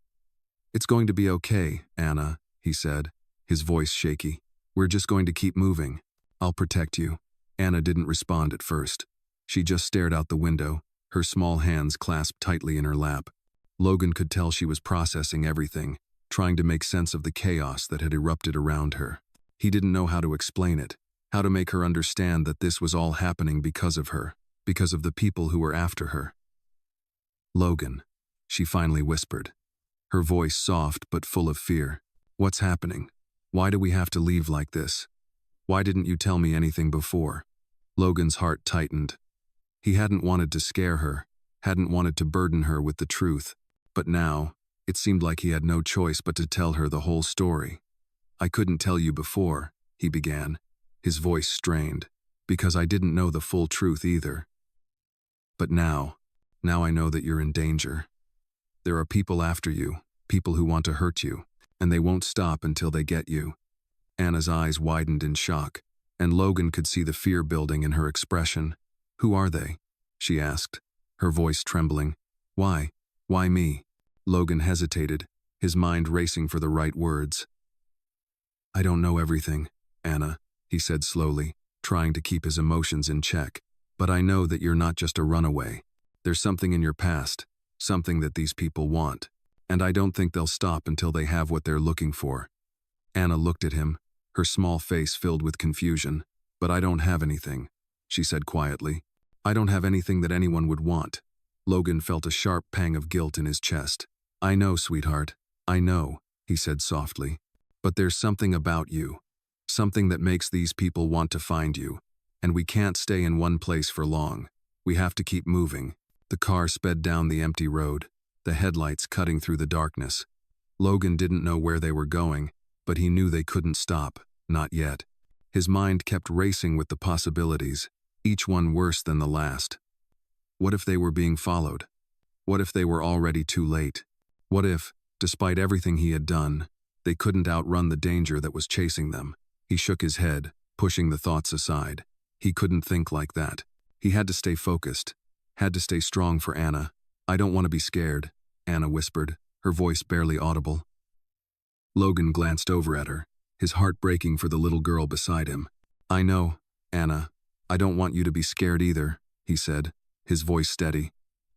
"It's going to be okay, Anna," he said, his voice shaky. "We're just going to keep moving. I'll protect you." Anna didn't respond at first. She just stared out the window, her small hands clasped tightly in her lap. Logan could tell she was processing everything, trying to make sense of the chaos that had erupted around her. He didn't know how to explain it, how to make her understand that this was all happening because of her, because of the people who were after her. "Logan," she finally whispered, her voice soft but full of fear. "What's happening? Why do we have to leave like this? Why didn't you tell me anything before?" Logan's heart tightened. He hadn't wanted to scare her, hadn't wanted to burden her with the truth, but now, it seemed like he had no choice but to tell her the whole story. "I couldn't tell you before," he began, his voice strained, "because I didn't know the full truth either. But now I know that you're in danger. There are people after you, people who want to hurt you, and they won't stop until they get you." Anna's eyes widened in shock, and Logan could see the fear building in her expression. "Who are they?" she asked, her voice trembling. "Why? Why me?" Logan hesitated, his mind racing for the right words. "I don't know everything, Anna," he said slowly, trying to keep his emotions in check. "But I know that you're not just a runaway. There's something in your past, something that these people want, and I don't think they'll stop until they have what they're looking for." Anna looked at him, her small face filled with confusion. "But I don't have anything," she said quietly. "I don't have anything that anyone would want." Logan felt a sharp pang of guilt in his chest. "I know, sweetheart, I know," he said softly. "But there's something about you, something that makes these people want to find you, and we can't stay in one place for long. We have to keep moving." The car sped down the empty road, the headlights cutting through the darkness. Logan didn't know where they were going, but he knew they couldn't stop, not yet. His mind kept racing with the possibilities, each one worse than the last. What if they were being followed? What if they were already too late? What if, despite everything he had done, they couldn't outrun the danger that was chasing them? He shook his head, pushing the thoughts aside. He couldn't think like that. He had to stay focused, had to stay strong for Anna. "I don't want to be scared," Anna whispered, her voice barely audible. Logan glanced over at her, his heart breaking for the little girl beside him. "I know, Anna. I don't want you to be scared either," he said, his voice steady.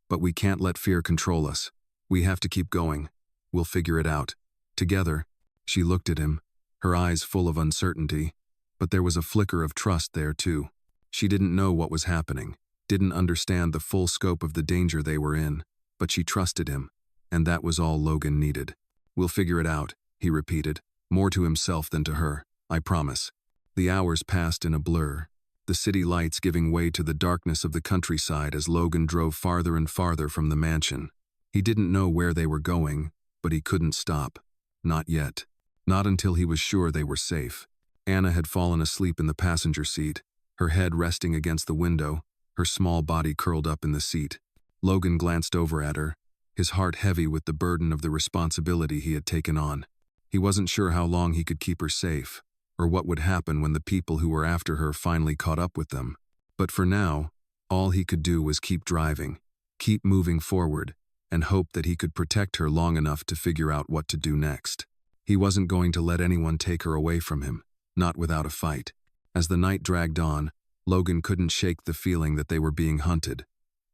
"But we can't let fear control us. We have to keep going. We'll figure it out. Together." She looked at him, her eyes full of uncertainty, but there was a flicker of trust there too. She didn't know what was happening, didn't understand the full scope of the danger they were in, but she trusted him, and that was all Logan needed. "We'll figure it out," he repeated, more to himself than to her. "I promise." The hours passed in a blur, the city lights giving way to the darkness of the countryside as Logan drove farther and farther from the mansion. He didn't know where they were going, but he couldn't stop. Not yet. Not until he was sure they were safe. Anna had fallen asleep in the passenger seat, her head resting against the window, her small body curled up in the seat. Logan glanced over at her, his heart heavy with the burden of the responsibility he had taken on. He wasn't sure how long he could keep her safe, or what would happen when the people who were after her finally caught up with them. But for now, all he could do was keep driving, keep moving forward, and hope that he could protect her long enough to figure out what to do next. He wasn't going to let anyone take her away from him, not without a fight. As the night dragged on, Logan couldn't shake the feeling that they were being hunted.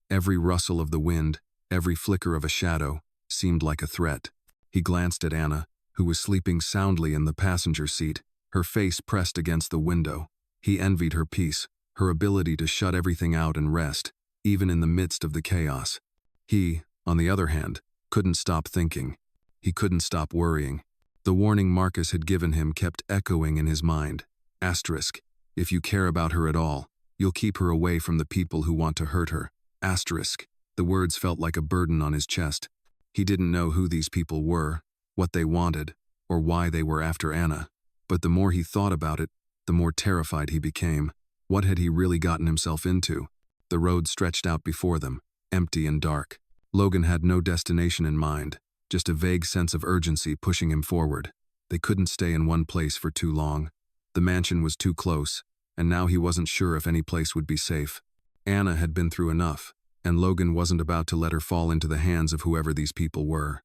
Every rustle of the wind, every flicker of a shadow, seemed like a threat. He glanced at Anna, who was sleeping soundly in the passenger seat, her face pressed against the window. He envied her peace, her ability to shut everything out and rest, even in the midst of the chaos. He, on the other hand, couldn't stop thinking. He couldn't stop worrying. The warning Marcus had given him kept echoing in his mind. Asterisk, if you care about her at all, you'll keep her away from the people who want to hurt her. Asterisk, the words felt like a burden on his chest. He didn't know who these people were, what they wanted, or why they were after Anna. But the more he thought about it, the more terrified he became. What had he really gotten himself into? The road stretched out before them, empty and dark. Logan had no destination in mind, just a vague sense of urgency pushing him forward. They couldn't stay in one place for too long. The mansion was too close, and now he wasn't sure if any place would be safe. Anna had been through enough, and Logan wasn't about to let her fall into the hands of whoever these people were.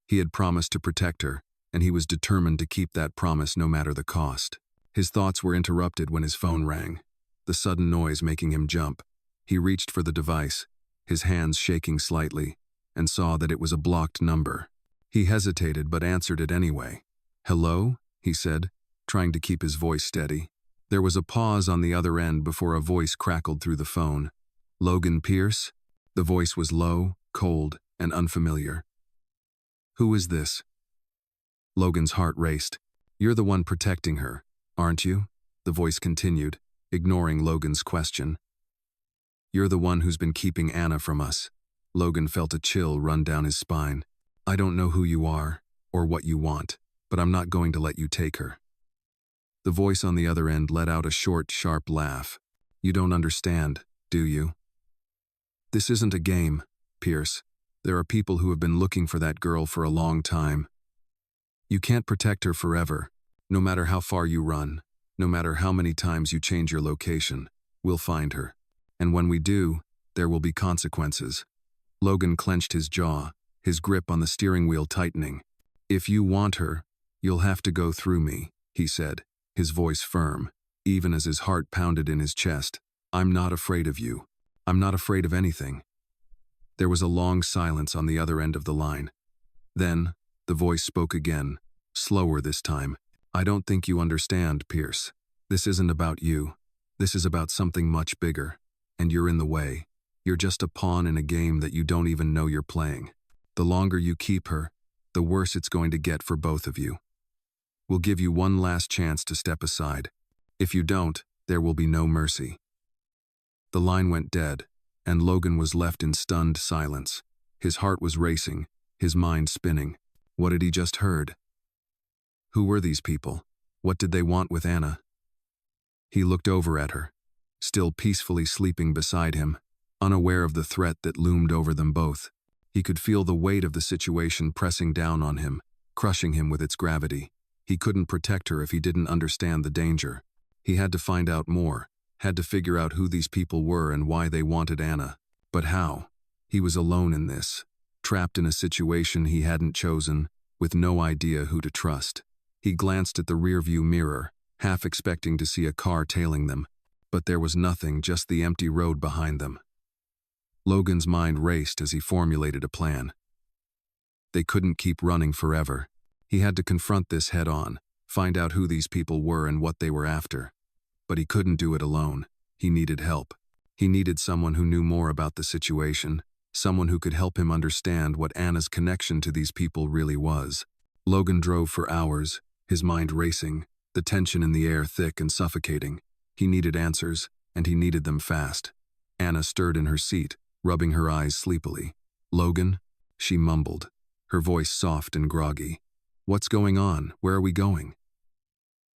He had promised to protect her, and he was determined to keep that promise no matter the cost. His thoughts were interrupted when his phone rang, the sudden noise making him jump. He reached for the device, his hands shaking slightly, and saw that it was a blocked number. He hesitated but answered it anyway. "Hello?" he said, trying to keep his voice steady. There was a pause on the other end before a voice crackled through the phone. "Logan Pierce?" The voice was low, cold, and unfamiliar. "Who is this?" Logan's heart raced. "You're the one protecting her, aren't you?" The voice continued, ignoring Logan's question. "You're the one who's been keeping Anna from us." Logan felt a chill run down his spine. "I don't know who you are, or what you want, but I'm not going to let you take her." The voice on the other end let out a short, sharp laugh. "You don't understand, do you? This isn't a game, Pierce. There are people who have been looking for that girl for a long time. You can't protect her forever, no matter how far you run, no matter how many times you change your location. We'll find her. And when we do, there will be consequences." Logan clenched his jaw, his grip on the steering wheel tightening. "If you want her, you'll have to go through me," he said, his voice firm, even as his heart pounded in his chest. "I'm not afraid of you. I'm not afraid of anything." There was a long silence on the other end of the line. Then, the voice spoke again, slower this time. "I don't think you understand, Pierce. This isn't about you. This is about something much bigger, and you're in the way. You're just a pawn in a game that you don't even know you're playing. The longer you keep her, the worse it's going to get for both of you. We'll give you one last chance to step aside. If you don't, there will be no mercy." The line went dead, and Logan was left in stunned silence. His heart was racing, his mind spinning. What had he just heard? Who were these people? What did they want with Anna? He looked over at her, still peacefully sleeping beside him, unaware of the threat that loomed over them both. He could feel the weight of the situation pressing down on him, crushing him with its gravity. He couldn't protect her if he didn't understand the danger. He had to find out more, had to figure out who these people were and why they wanted Anna. But how? He was alone in this, trapped in a situation he hadn't chosen, with no idea who to trust. He glanced at the rearview mirror, half expecting to see a car tailing them, but there was nothing, just the empty road behind them. Logan's mind raced as he formulated a plan. They couldn't keep running forever. He had to confront this head-on, find out who these people were and what they were after. But he couldn't do it alone. He needed help. He needed someone who knew more about the situation, someone who could help him understand what Anna's connection to these people really was. Logan drove for hours, his mind racing, the tension in the air thick and suffocating. He needed answers, and he needed them fast. Anna stirred in her seat, rubbing her eyes sleepily. "Logan?" she mumbled, her voice soft and groggy. "What's going on? Where are we going?"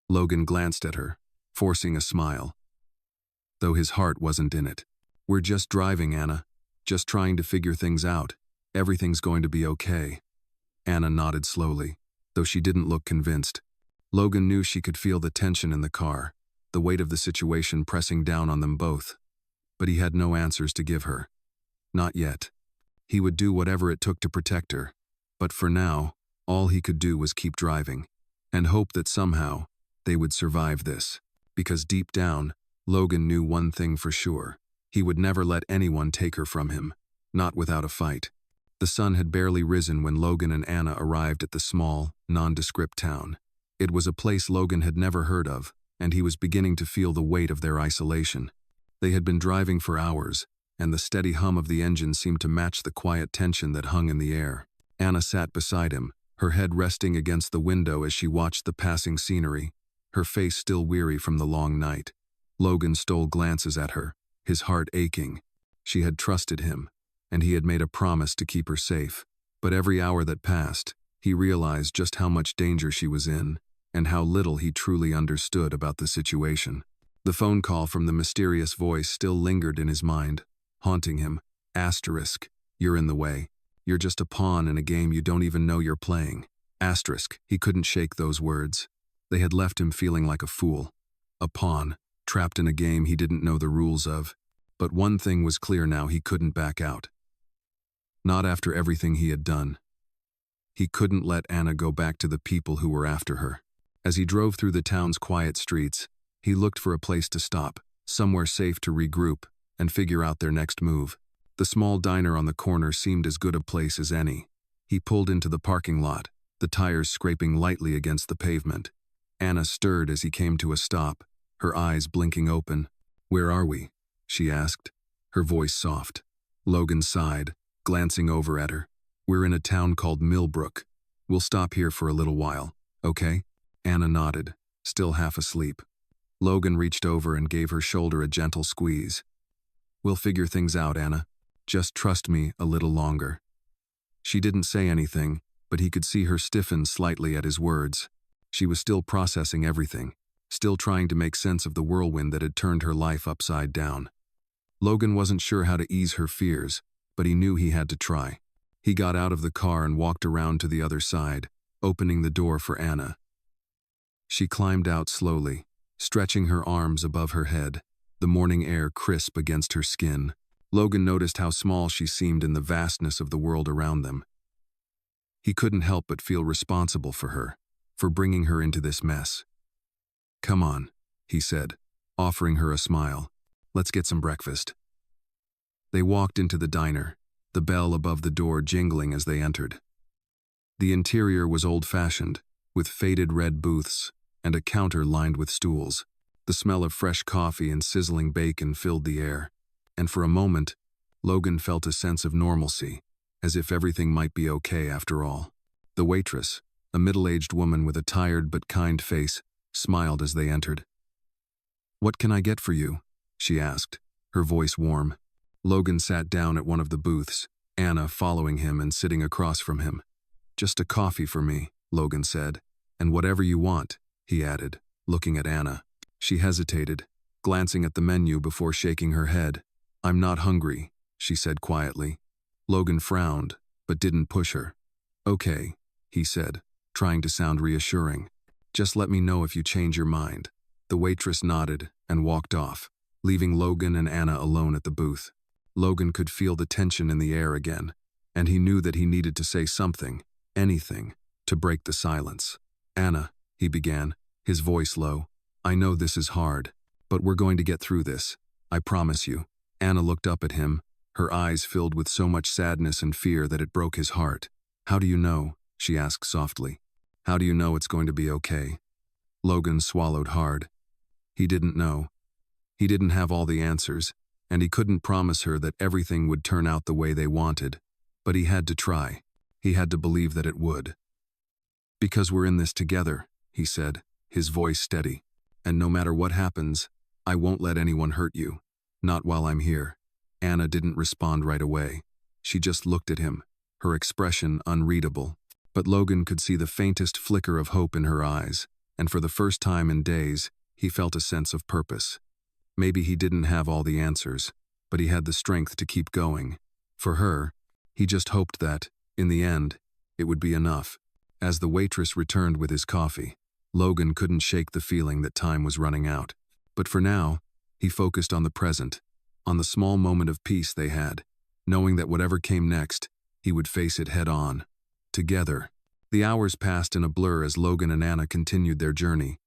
Logan glanced at her, forcing a smile, though his heart wasn't in it. "We're just driving, Anna. Just trying to figure things out. Everything's going to be okay." Anna nodded slowly, though she didn't look convinced. Logan knew she could feel the tension in the car, the weight of the situation pressing down on them both. But he had no answers to give her. Not yet. He would do whatever it took to protect her. But for now, all he could do was keep driving, and hope that somehow they would survive this. Because deep down, Logan knew one thing for sure. He would never let anyone take her from him, not without a fight. The sun had barely risen when Logan and Anna arrived at the small, nondescript town. It was a place Logan had never heard of, and he was beginning to feel the weight of their isolation. They had been driving for hours, and the steady hum of the engine seemed to match the quiet tension that hung in the air. Anna sat beside him, her head resting against the window as she watched the passing scenery, her face still weary from the long night. Logan stole glances at her, his heart aching. She had trusted him, and he had made a promise to keep her safe. But every hour that passed, he realized just how much danger she was in, and how little he truly understood about the situation. The phone call from the mysterious voice still lingered in his mind, haunting him. Asterisk, "You're in the way. You're just a pawn in a game you don't even know you're playing." Asterisk, he couldn't shake those words. They had left him feeling like a fool. A pawn, trapped in a game he didn't know the rules of. But one thing was clear now: he couldn't back out. Not after everything he had done. He couldn't let Anna go back to the people who were after her. As he drove through the town's quiet streets, he looked for a place to stop, somewhere safe to regroup and figure out their next move. The small diner on the corner seemed as good a place as any. He pulled into the parking lot, the tires scraping lightly against the pavement. Anna stirred as he came to a stop, her eyes blinking open. "Where are we?" she asked, her voice soft. Logan sighed, glancing over at her. "We're in a town called Millbrook. We'll stop here for a little while, okay?" Anna nodded, still half asleep. Logan reached over and gave her shoulder a gentle squeeze. "We'll figure things out, Anna. Just trust me a little longer." She didn't say anything, but he could see her stiffen slightly at his words. She was still processing everything, still trying to make sense of the whirlwind that had turned her life upside down. Logan wasn't sure how to ease her fears, but he knew he had to try. He got out of the car and walked around to the other side, opening the door for Anna. She climbed out slowly, stretching her arms above her head, the morning air crisp against her skin. Logan noticed how small she seemed in the vastness of the world around them. He couldn't help but feel responsible for her, for bringing her into this mess. "Come on," he said, offering her a smile. "Let's get some breakfast." They walked into the diner, the bell above the door jingling as they entered. The interior was old-fashioned, with faded red booths and a counter lined with stools. The smell of fresh coffee and sizzling bacon filled the air, and for a moment, Logan felt a sense of normalcy, as if everything might be okay after all. The waitress, a middle-aged woman with a tired but kind face, smiled as they entered. "What can I get for you?" she asked, her voice warm. Logan sat down at one of the booths, Anna following him and sitting across from him. "Just a coffee for me," Logan said. "And whatever you want," he added, looking at Anna. She hesitated, glancing at the menu before shaking her head. "I'm not hungry," she said quietly. Logan frowned, but didn't push her. "Okay," he said, trying to sound reassuring. "Just let me know if you change your mind." The waitress nodded and walked off, leaving Logan and Anna alone at the booth. Logan could feel the tension in the air again. and he knew that he needed to say something, anything, to break the silence. "Anna," he began, his voice low, "I know this is hard, but we're going to get through this. I promise you." Anna looked up at him, her eyes filled with so much sadness and fear that it broke his heart. "How do you know?" she asked softly. "How do you know it's going to be okay?" Logan swallowed hard. He didn't know. He didn't have all the answers, and he couldn't promise her that everything would turn out the way they wanted. But he had to try. He had to believe that it would. "Because we're in this together," he said, his voice steady. "And no matter what happens, I won't let anyone hurt you. Not while I'm here." Anna didn't respond right away. She just looked at him, her expression unreadable. But Logan could see the faintest flicker of hope in her eyes, and for the first time in days, he felt a sense of purpose. Maybe he didn't have all the answers, but he had the strength to keep going. For her, he just hoped that, in the end, it would be enough. As the waitress returned with his coffee, Logan couldn't shake the feeling that time was running out. But for now, he focused on the present, on the small moment of peace they had, knowing that whatever came next, he would face it head on. Together. The hours passed in a blur as Logan and Anna continued their journey,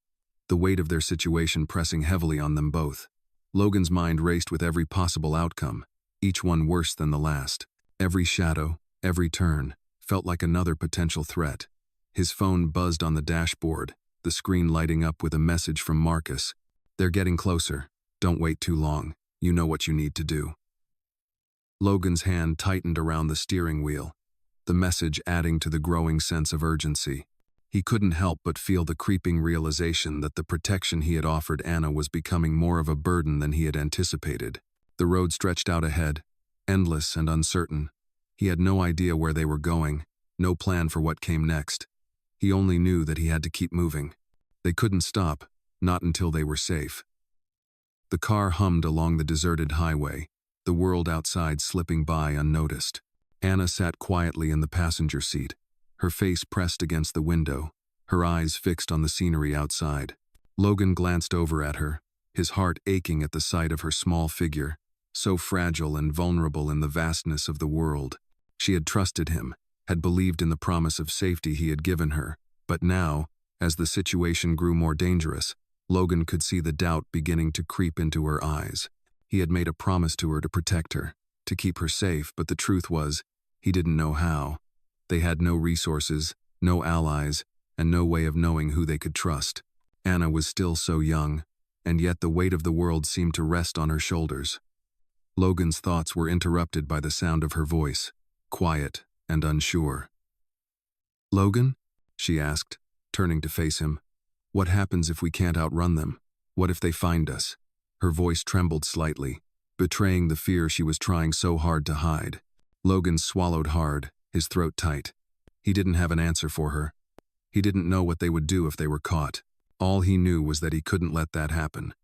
the weight of their situation pressing heavily on them both. Logan's mind raced with every possible outcome, each one worse than the last. Every shadow, every turn, felt like another potential threat. His phone buzzed on the dashboard, the screen lighting up with a message from Marcus. "They're getting closer. Don't wait too long. You know what you need to do." Logan's hand tightened around the steering wheel, the message adding to the growing sense of urgency. He couldn't help but feel the creeping realization that the protection he had offered Anna was becoming more of a burden than he had anticipated. The road stretched out ahead, endless and uncertain. He had no idea where they were going, no plan for what came next. He only knew that he had to keep moving. They couldn't stop, not until they were safe. The car hummed along the deserted highway, the world outside slipping by unnoticed. Anna sat quietly in the passenger seat, her face pressed against the window, her eyes fixed on the scenery outside. Logan glanced over at her, his heart aching at the sight of her small figure, so fragile and vulnerable in the vastness of the world. She had trusted him, had believed in the promise of safety he had given her, but now, as the situation grew more dangerous, Logan could see the doubt beginning to creep into her eyes. He had made a promise to her to protect her, to keep her safe, but the truth was, he didn't know how. They had no resources, no allies, and no way of knowing who they could trust. Anna was still so young, and yet the weight of the world seemed to rest on her shoulders. Logan's thoughts were interrupted by the sound of her voice, quiet and unsure. "Logan?" she asked, turning to face him. "What happens if we can't outrun them? What if they find us?" Her voice trembled slightly, betraying the fear she was trying so hard to hide. Logan swallowed hard, his throat tight. He didn't have an answer for her. He didn't know what they would do if they were caught. All he knew was that he couldn't let that happen.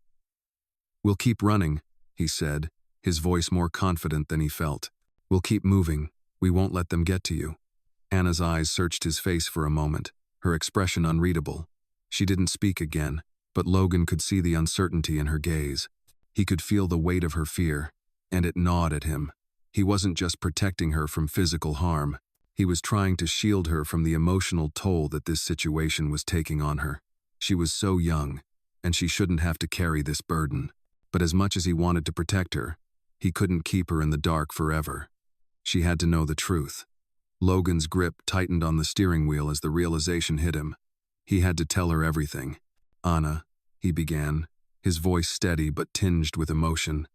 "We'll keep running," he said, his voice more confident than he felt. "We'll keep moving. We won't let them get to you." Anna's eyes searched his face for a moment, her expression unreadable. She didn't speak again, but Logan could see the uncertainty in her gaze. He could feel the weight of her fear, and it gnawed at him. He wasn't just protecting her from physical harm. He was trying to shield her from the emotional toll that this situation was taking on her. She was so young, and she shouldn't have to carry this burden. But as much as he wanted to protect her, he couldn't keep her in the dark forever. She had to know the truth. Logan's grip tightened on the steering wheel as the realization hit him. He had to tell her everything. "Anna," he began, his voice steady but tinged with emotion.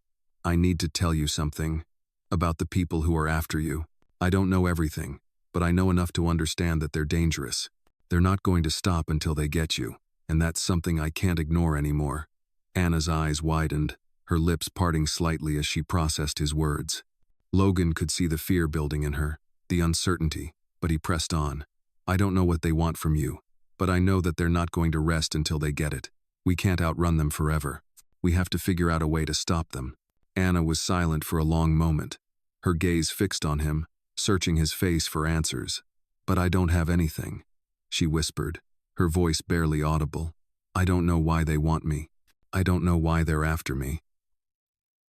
"I need to tell you something about the people who are after you. I don't know everything, but I know enough to understand that they're dangerous. They're not going to stop until they get you, and that's something I can't ignore anymore." Anna's eyes widened, her lips parting slightly as she processed his words. Logan could see the fear building in her, the uncertainty, but he pressed on. "I don't know what they want from you, but I know that they're not going to rest until they get it. We can't outrun them forever. We have to figure out a way to stop them." Anna was silent for a long moment, her gaze fixed on him, searching his face for answers. "But I don't have anything," she whispered, her voice barely audible. "I don't know why they want me. I don't know why they're after me."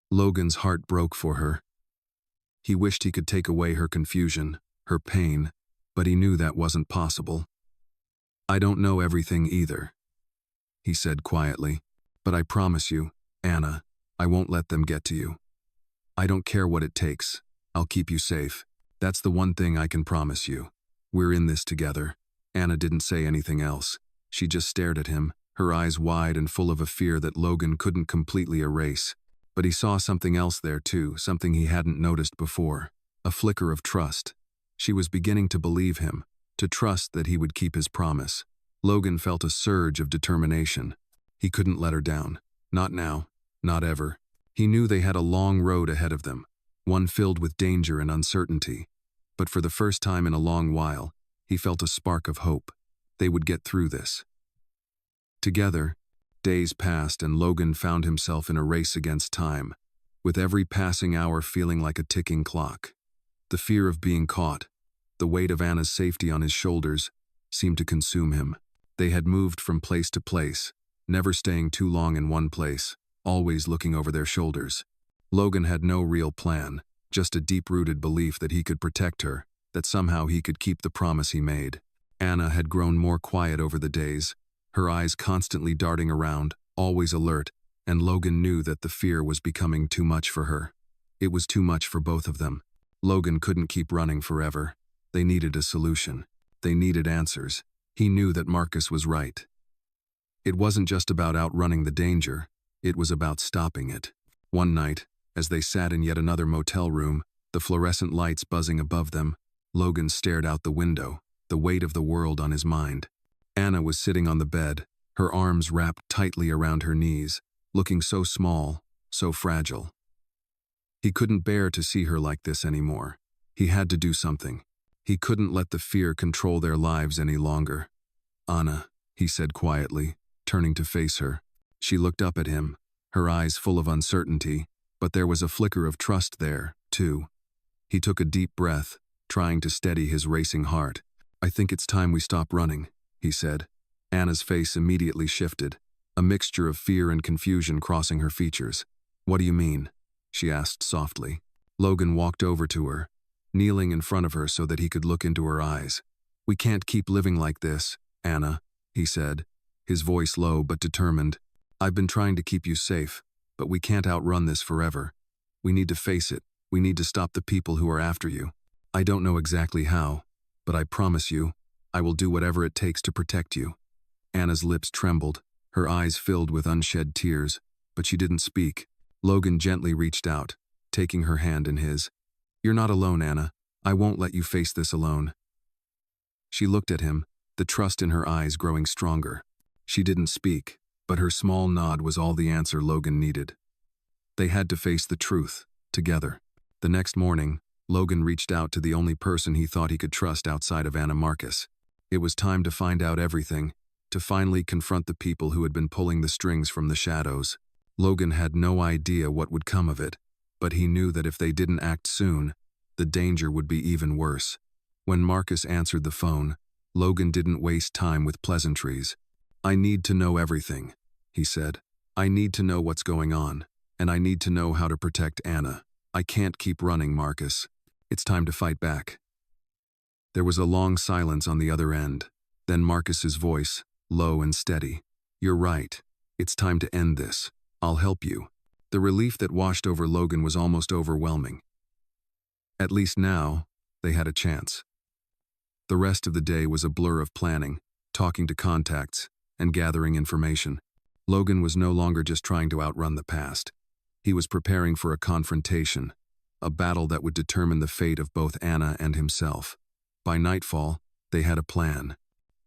Logan's heart broke for her. He wished he could take away her confusion, her pain, but he knew that wasn't possible. "I don't know everything either," he said quietly, "but I promise you, Anna, I won't let them get to you. I don't care what it takes. I'll keep you safe. That's the one thing I can promise you. We're in this together." Anna didn't say anything else. She just stared at him, her eyes wide and full of a fear that Logan couldn't completely erase. But he saw something else there too, something he hadn't noticed before. A flicker of trust. She was beginning to believe him, to trust that he would keep his promise. Logan felt a surge of determination. He couldn't let her down. Not now. Not ever. He knew they had a long road ahead of them, one filled with danger and uncertainty. But for the first time in a long while, he felt a spark of hope. They would get through this. Together, days passed and Logan found himself in a race against time, with every passing hour feeling like a ticking clock. The fear of being caught, the weight of Anna's safety on his shoulders, seemed to consume him. They had moved from place to place, never staying too long in one place, always looking over their shoulders. Logan had no real plan, just a deep-rooted belief that he could protect her, that somehow he could keep the promise he made. Anna had grown more quiet over the days, her eyes constantly darting around, always alert, and Logan knew that the fear was becoming too much for her. It was too much for both of them. Logan couldn't keep running forever. They needed a solution. They needed answers. He knew that Marcus was right. It wasn't just about outrunning the danger, it was about stopping it. One night, as they sat in yet another motel room, the fluorescent lights buzzing above them, Logan stared out the window, the weight of the world on his mind. Anna was sitting on the bed, her arms wrapped tightly around her knees, looking so small, so fragile. He couldn't bear to see her like this anymore. He had to do something. He couldn't let the fear control their lives any longer. "Anna," he said quietly, turning to face her. She looked up at him, her eyes full of uncertainty, but there was a flicker of trust there, too. He took a deep breath, trying to steady his racing heart. "I think it's time we stop running," he said. Anna's face immediately shifted, a mixture of fear and confusion crossing her features. "What do you mean?" she asked softly. Logan walked over to her, kneeling in front of her so that he could look into her eyes. "We can't keep living like this, Anna," he said, his voice low but determined. "I've been trying to keep you safe, but we can't outrun this forever. We need to face it. We need to stop the people who are after you. I don't know exactly how, but I promise you, I will do whatever it takes to protect you." Anna's lips trembled, her eyes filled with unshed tears, but she didn't speak. Logan gently reached out, taking her hand in his. "You're not alone, Anna. I won't let you face this alone." She looked at him, the trust in her eyes growing stronger. She didn't speak, but her small nod was all the answer Logan needed. They had to face the truth, together. The next morning, Logan reached out to the only person he thought he could trust outside of Anna Marcus. It was time to find out everything, to finally confront the people who had been pulling the strings from the shadows. Logan had no idea what would come of it, but he knew that if they didn't act soon, the danger would be even worse. When Marcus answered the phone, Logan didn't waste time with pleasantries. "I need to know everything," he said. "I need to know what's going on, and I need to know how to protect Anna. I can't keep running, Marcus. It's time to fight back." There was a long silence on the other end. Then Marcus's voice, low and steady. "You're right. It's time to end this. I'll help you." The relief that washed over Logan was almost overwhelming. At least now, they had a chance. The rest of the day was a blur of planning, talking to contacts, and gathering information. Logan was no longer just trying to outrun the past. He was preparing for a confrontation, a battle that would determine the fate of both Anna and himself. By nightfall, they had a plan.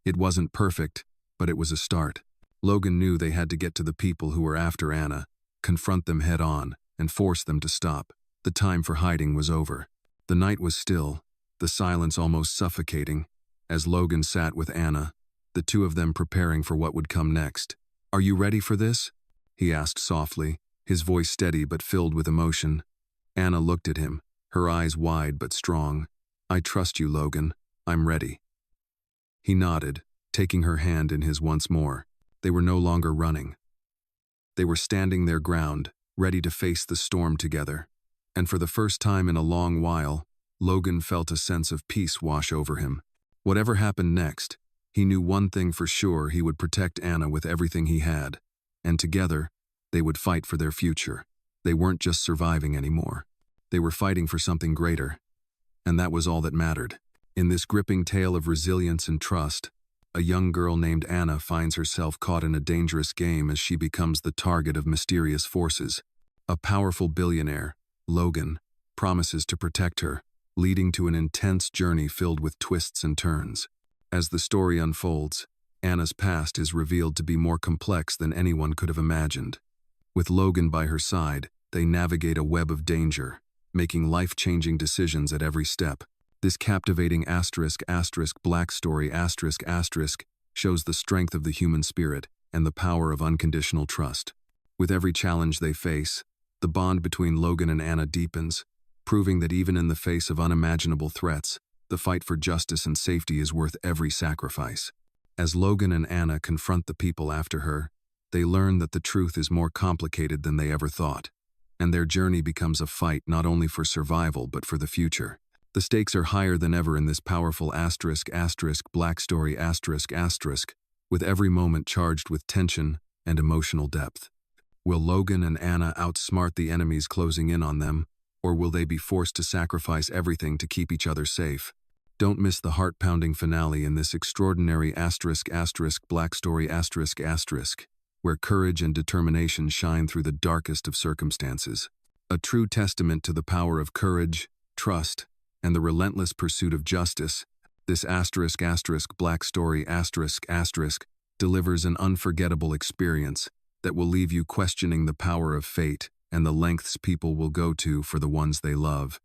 It wasn't perfect, but it was a start. Logan knew they had to get to the people who were after Anna, confront them head-on, and force them to stop. The time for hiding was over. The night was still, the silence almost suffocating, as Logan sat with Anna, the two of them preparing for what would come next. "Are you ready for this?" he asked softly, his voice steady but filled with emotion. Anna looked at him, her eyes wide but strong. "I trust you, Logan. I'm ready." He nodded, taking her hand in his once more. They were no longer running. They were standing their ground, ready to face the storm together. And for the first time in a long while, Logan felt a sense of peace wash over him. Whatever happened next, he knew one thing for sure: he would protect Anna with everything he had. And together, they would fight for their future. They weren't just surviving anymore. They were fighting for something greater. And that was all that mattered. In this gripping tale of resilience and trust, a young girl named Anna finds herself caught in a dangerous game as she becomes the target of mysterious forces. A powerful billionaire, Logan, promises to protect her, leading to an intense journey filled with twists and turns. As the story unfolds, Anna's past is revealed to be more complex than anyone could have imagined. With Logan by her side, they navigate a web of danger, making life-changing decisions at every step. This captivating black story shows the strength of the human spirit and the power of unconditional trust. With every challenge they face, the bond between Logan and Anna deepens, proving that even in the face of unimaginable threats, the fight for justice and safety is worth every sacrifice. As Logan and Anna confront the people after her, they learn that the truth is more complicated than they ever thought, and their journey becomes a fight not only for survival but for the future. The stakes are higher than ever in this powerful black story with every moment charged with tension and emotional depth. Will Logan and Anna outsmart the enemies closing in on them, or will they be forced to sacrifice everything to keep each other safe? Don't miss the heart-pounding finale in this extraordinary black story where courage and determination shine through the darkest of circumstances. A true testament to the power of courage, trust, and the relentless pursuit of justice, this black story delivers an unforgettable experience that will leave you questioning the power of fate and the lengths people will go to for the ones they love.